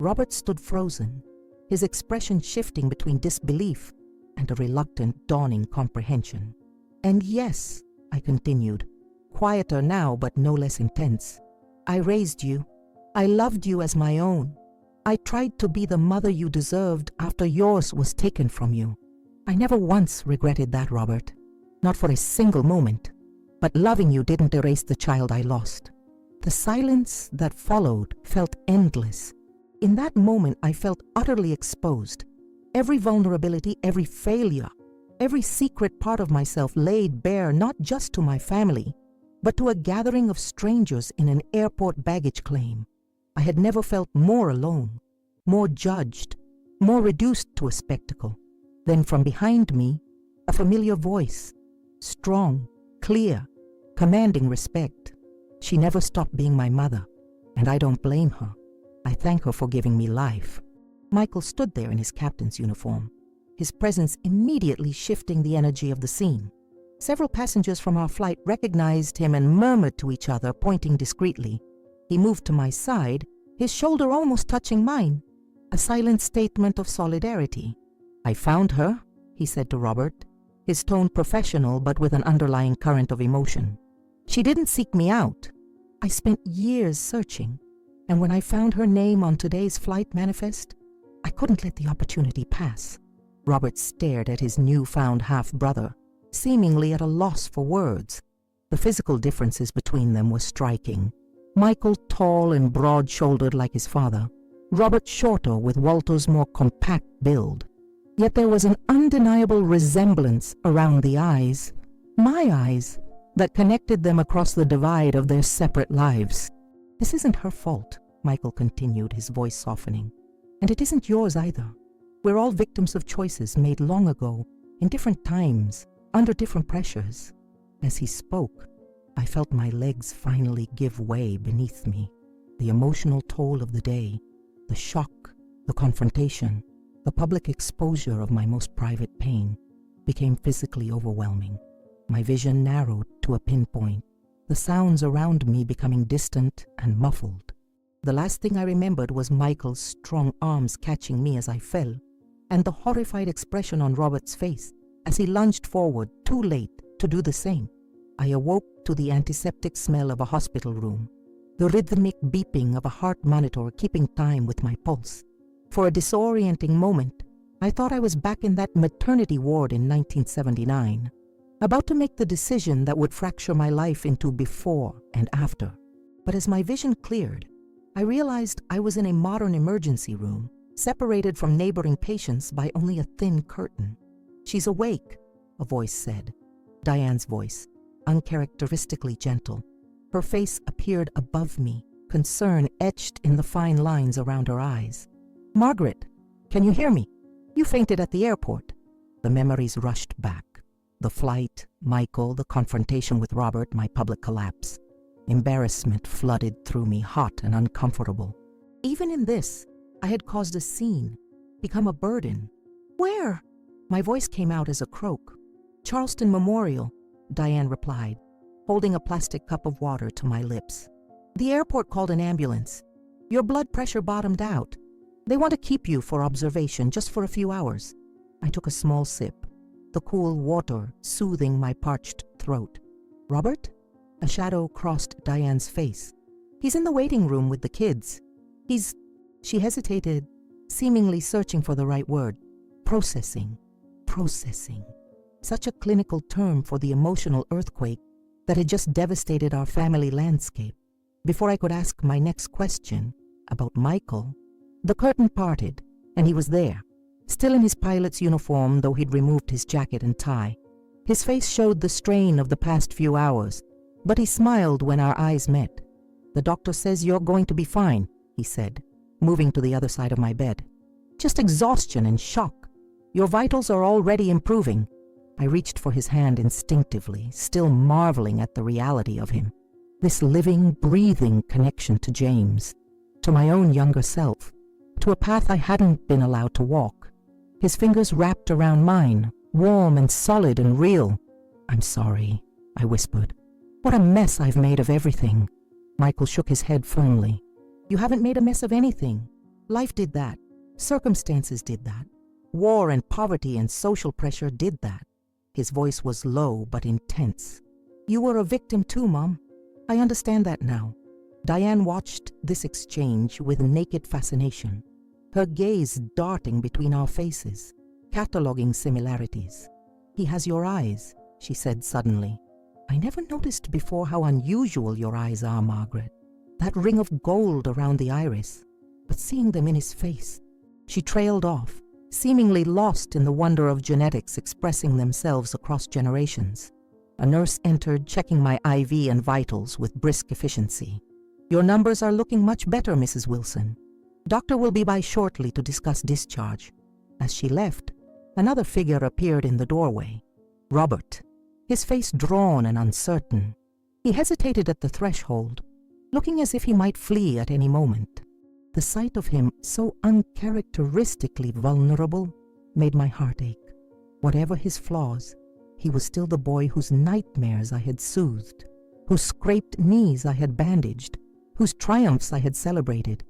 Robert stood frozen, his expression shifting between disbelief and a reluctant, dawning comprehension. "And yes," I continued, quieter now but no less intense, "I raised you. I loved you as my own. I tried to be the mother you deserved after yours was taken from you. I never once regretted that, Robert. Not for a single moment. But loving you didn't erase the child I lost." The silence that followed felt endless. In that moment, I felt utterly exposed. Every vulnerability, every failure, every secret part of myself laid bare not just to my family, but to a gathering of strangers in an airport baggage claim. I had never felt more alone, more judged, more reduced to a spectacle. Then from behind me, a familiar voice, strong, clear, commanding respect. She never stopped being my mother, and I don't blame her. I thank her for giving me life. Michael stood there in his captain's uniform, his presence immediately shifting the energy of the scene. Several passengers from our flight recognized him and murmured to each other, pointing discreetly. He moved to my side, his shoulder almost touching mine, a silent statement of solidarity. "I found her," he said to Robert, his tone professional but with an underlying current of emotion. "She didn't seek me out. I spent years searching, and when I found her name on today's flight manifest, I couldn't let the opportunity pass." Robert stared at his newfound half-brother, seemingly at a loss for words. The physical differences between them were striking. Michael tall and broad-shouldered like his father, Robert shorter with Walter's more compact build. Yet there was an undeniable resemblance around the eyes, my eyes, that connected them across the divide of their separate lives. "This isn't her fault," Michael continued, his voice softening. "And it isn't yours either. We're all victims of choices made long ago, in different times, under different pressures." As he spoke, I felt my legs finally give way beneath me. The emotional toll of the day, the shock, the confrontation, the public exposure of my most private pain became physically overwhelming. My vision narrowed to a pinpoint, the sounds around me becoming distant and muffled. The last thing I remembered was Michael's strong arms catching me as I fell, and the horrified expression on Robert's face as he lunged forward, too late, to do the same. I awoke to the antiseptic smell of a hospital room, the rhythmic beeping of a heart monitor keeping time with my pulse. For a disorienting moment, I thought I was back in that maternity ward in 1979, about to make the decision that would fracture my life into before and after. But as my vision cleared, I realized I was in a modern emergency room, separated from neighboring patients by only a thin curtain. "She's awake," a voice said. Diane's voice, uncharacteristically gentle. Her face appeared above me, concern etched in the fine lines around her eyes. "Margaret, can you hear me? You fainted at the airport." The memories rushed back. The flight, Michael, the confrontation with Robert, my public collapse. Embarrassment flooded through me, hot and uncomfortable. Even in this, I had caused a scene, become a burden. "Where?" My voice came out as a croak. "Charleston Memorial," Diane replied, holding a plastic cup of water to my lips. "The airport called an ambulance. Your blood pressure bottomed out. They want to keep you for observation just for a few hours." I took a small sip, the cool water soothing my parched throat. "Robert?" A shadow crossed Diane's face. "He's in the waiting room with the kids. He's..." She hesitated, seemingly searching for the right word. "Processing. Processing." Such a clinical term for the emotional earthquake that had just devastated our family landscape. Before I could ask my next question about Michael, the curtain parted, and he was there, still in his pilot's uniform, though he'd removed his jacket and tie. His face showed the strain of the past few hours, but he smiled when our eyes met. "The doctor says you're going to be fine," he said, moving to the other side of my bed. "Just exhaustion and shock. Your vitals are already improving." I reached for his hand instinctively, still marveling at the reality of him. This living, breathing connection to James, to my own younger self, to a path I hadn't been allowed to walk. His fingers wrapped around mine, warm and solid and real. "I'm sorry," I whispered. "What a mess I've made of everything." Michael shook his head firmly. "You haven't made a mess of anything. Life did that. Circumstances did that. War and poverty and social pressure did that." His voice was low but intense. "You were a victim too, Mom. I understand that now." Diane watched this exchange with naked fascination, her gaze darting between our faces, cataloging similarities. "He has your eyes," she said suddenly. "I never noticed before how unusual your eyes are, Margaret. That ring of gold around the iris, but seeing them in his face..." She trailed off, seemingly lost in the wonder of genetics expressing themselves across generations. A nurse entered, checking my IV and vitals with brisk efficiency. "Your numbers are looking much better, Mrs. Wilson. Doctor will be by shortly to discuss discharge." As she left, another figure appeared in the doorway. Robert, his face drawn and uncertain. He hesitated at the threshold, looking as if he might flee at any moment. The sight of him, so uncharacteristically vulnerable, made my heart ache. Whatever his flaws, he was still the boy whose nightmares I had soothed, whose scraped knees I had bandaged, whose triumphs I had celebrated.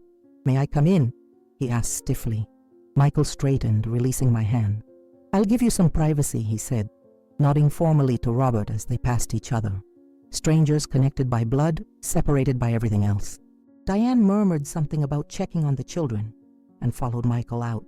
"May I come in?" he asked stiffly. Michael straightened, releasing my hand. "I'll give you some privacy," he said, nodding formally to Robert as they passed each other. Strangers connected by blood, separated by everything else. Diane murmured something about checking on the children and followed Michael out,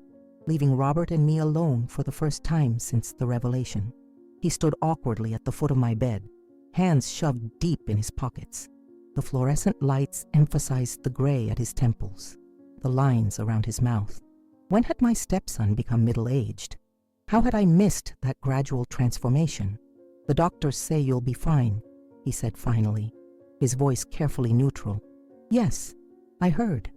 leaving Robert and me alone for the first time since the revelation. He stood awkwardly at the foot of my bed, hands shoved deep in his pockets. The fluorescent lights emphasized the gray at his temples, the lines around his mouth. When had my stepson become middle-aged? How had I missed that gradual transformation? "The doctors say you'll be fine," he said finally, his voice carefully neutral. "Yes, I heard."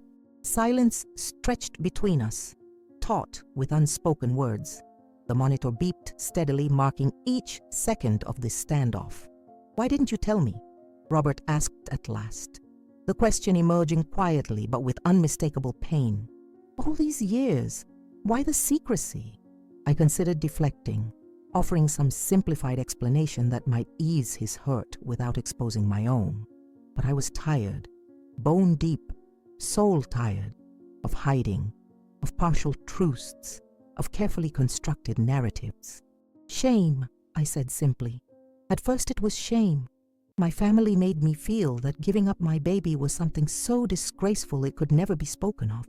Silence stretched between us, taut with unspoken words. The monitor beeped steadily, marking each second of this standoff. "Why didn't you tell me?" Robert asked at last, the question emerging quietly but with unmistakable pain. "All these years, why the secrecy?" I considered deflecting, offering some simplified explanation that might ease his hurt without exposing my own. But I was tired, bone deep, soul tired, of hiding, of partial truths, of carefully constructed narratives. "Shame," I said simply. "At first it was shame. My family made me feel that giving up my baby was something so disgraceful it could never be spoken of.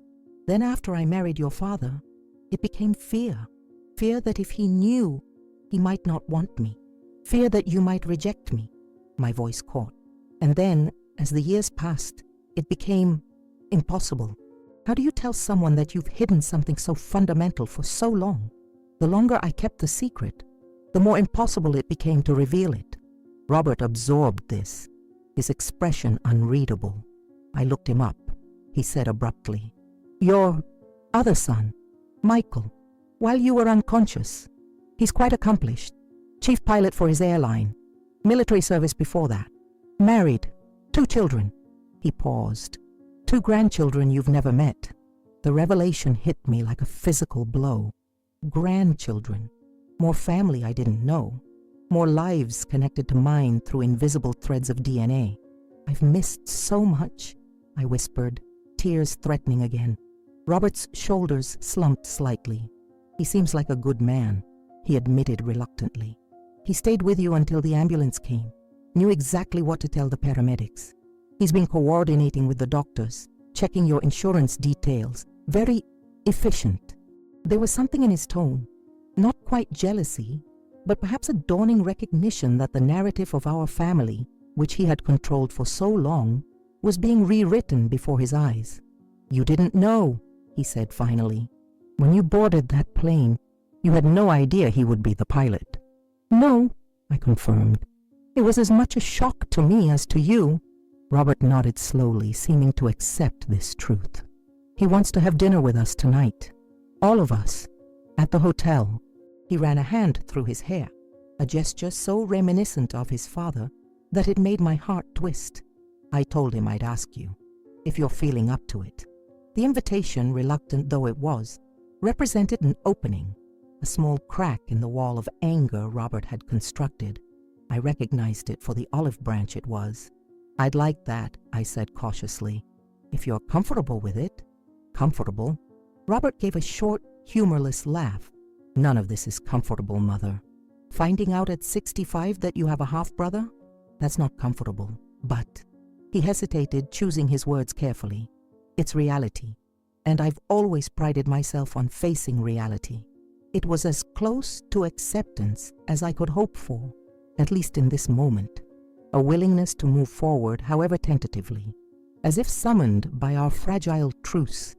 Then after I married your father, it became fear. Fear that if he knew, he might not want me. Fear that you might reject me." My voice caught. "And then, as the years passed, it became impossible. How do you tell someone that you've hidden something so fundamental for so long? The longer I kept the secret, the more impossible it became to reveal it." Robert absorbed this, his expression unreadable. I looked him up. He said abruptly, "Your other son, Michael, while you were unconscious, he's quite accomplished. Chief pilot for his airline, military service before that, married, 2 children. He paused. 2 grandchildren you've never met. The revelation hit me like a physical blow. Grandchildren. More family I didn't know. More lives connected to mine through invisible threads of DNA. "I've missed so much," I whispered, tears threatening again. Robert's shoulders slumped slightly. "He seems like a good man," he admitted reluctantly. "He stayed with you until the ambulance came, knew exactly what to tell the paramedics. He's been coordinating with the doctors, checking your insurance details. Very efficient." There was something in his tone, not quite jealousy, but perhaps a dawning recognition that the narrative of our family, which he had controlled for so long, was being rewritten before his eyes. "You didn't know," he said finally. "When you boarded that plane, you had no idea he would be the pilot." "No," I confirmed. "It was as much a shock to me as to you." Robert nodded slowly, seeming to accept this truth. "He wants to have dinner with us tonight. All of us. At the hotel." He ran a hand through his hair, a gesture so reminiscent of his father that it made my heart twist. "I told him I'd ask you, if you're feeling up to it." The invitation, reluctant though it was, represented an opening, a small crack in the wall of anger Robert had constructed. I recognized it for the olive branch it was. "I'd like that," I said cautiously. "If you're comfortable with it." "Comfortable?" Robert gave a short, humorless laugh. "None of this is comfortable, Mother. Finding out at 65 that you have a half-brother? That's not comfortable, but..." He hesitated, choosing his words carefully. "It's reality, and I've always prided myself on facing reality. It was as close to acceptance as I could hope for, at least in this moment. A willingness to move forward, however tentatively. As if summoned by our fragile truce,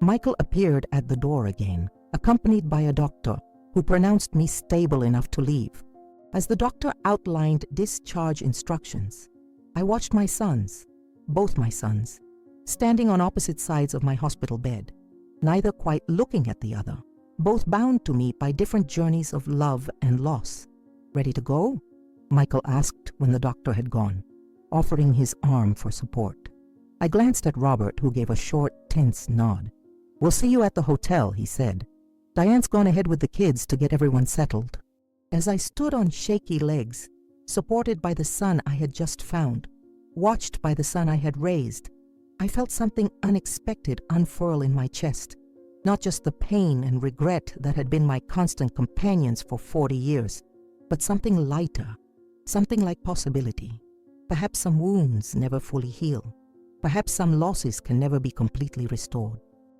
Michael appeared at the door again, accompanied by a doctor who pronounced me stable enough to leave. As the doctor outlined discharge instructions, I watched my sons, both my sons, standing on opposite sides of my hospital bed, neither quite looking at the other, both bound to me by different journeys of love and loss. "Ready to go?" Michael asked when the doctor had gone, offering his arm for support. I glanced at Robert, who gave a short, tense nod. "We'll see you at the hotel," he said. "Diane's gone ahead with the kids to get everyone settled." As I stood on shaky legs, supported by the son I had just found, watched by the son I had raised, I felt something unexpected unfurl in my chest. Not just the pain and regret that had been my constant companions for 40 years, but something lighter, something like possibility. Perhaps some wounds never fully heal. Perhaps some losses can never be completely restored.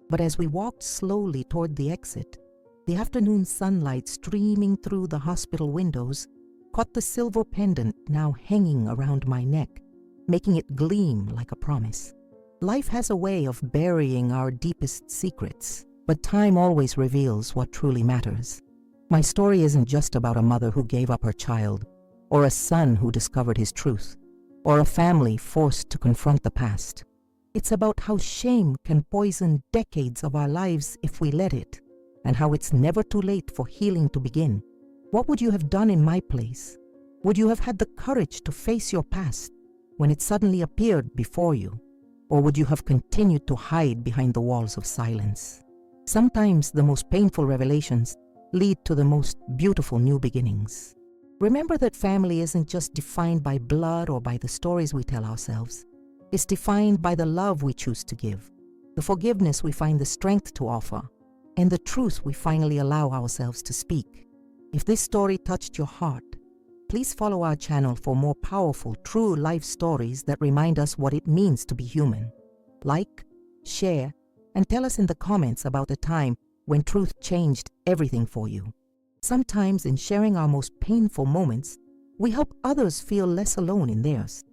But as we walked slowly toward the exit, the afternoon sunlight streaming through the hospital windows caught the silver pendant now hanging around my neck, making it gleam like a promise. Life has a way of burying our deepest secrets, but time always reveals what truly matters. My story isn't just about a mother who gave up her child, or a son who discovered his truth, or a family forced to confront the past. It's about how shame can poison decades of our lives if we let it, and how it's never too late for healing to begin. What would you have done in my place? Would you have had the courage to face your past when it suddenly appeared before you? Or would you have continued to hide behind the walls of silence? Sometimes the most painful revelations lead to the most beautiful new beginnings. Remember that family isn't just defined by blood or by the stories we tell ourselves. It's defined by the love we choose to give, the forgiveness we find the strength to offer, and the truth we finally allow ourselves to speak. If this story touched your heart, please follow our channel for more powerful, true life stories that remind us what it means to be human. Like, share, and tell us in the comments about a time when truth changed everything for you. Sometimes in sharing our most painful moments, we help others feel less alone in theirs.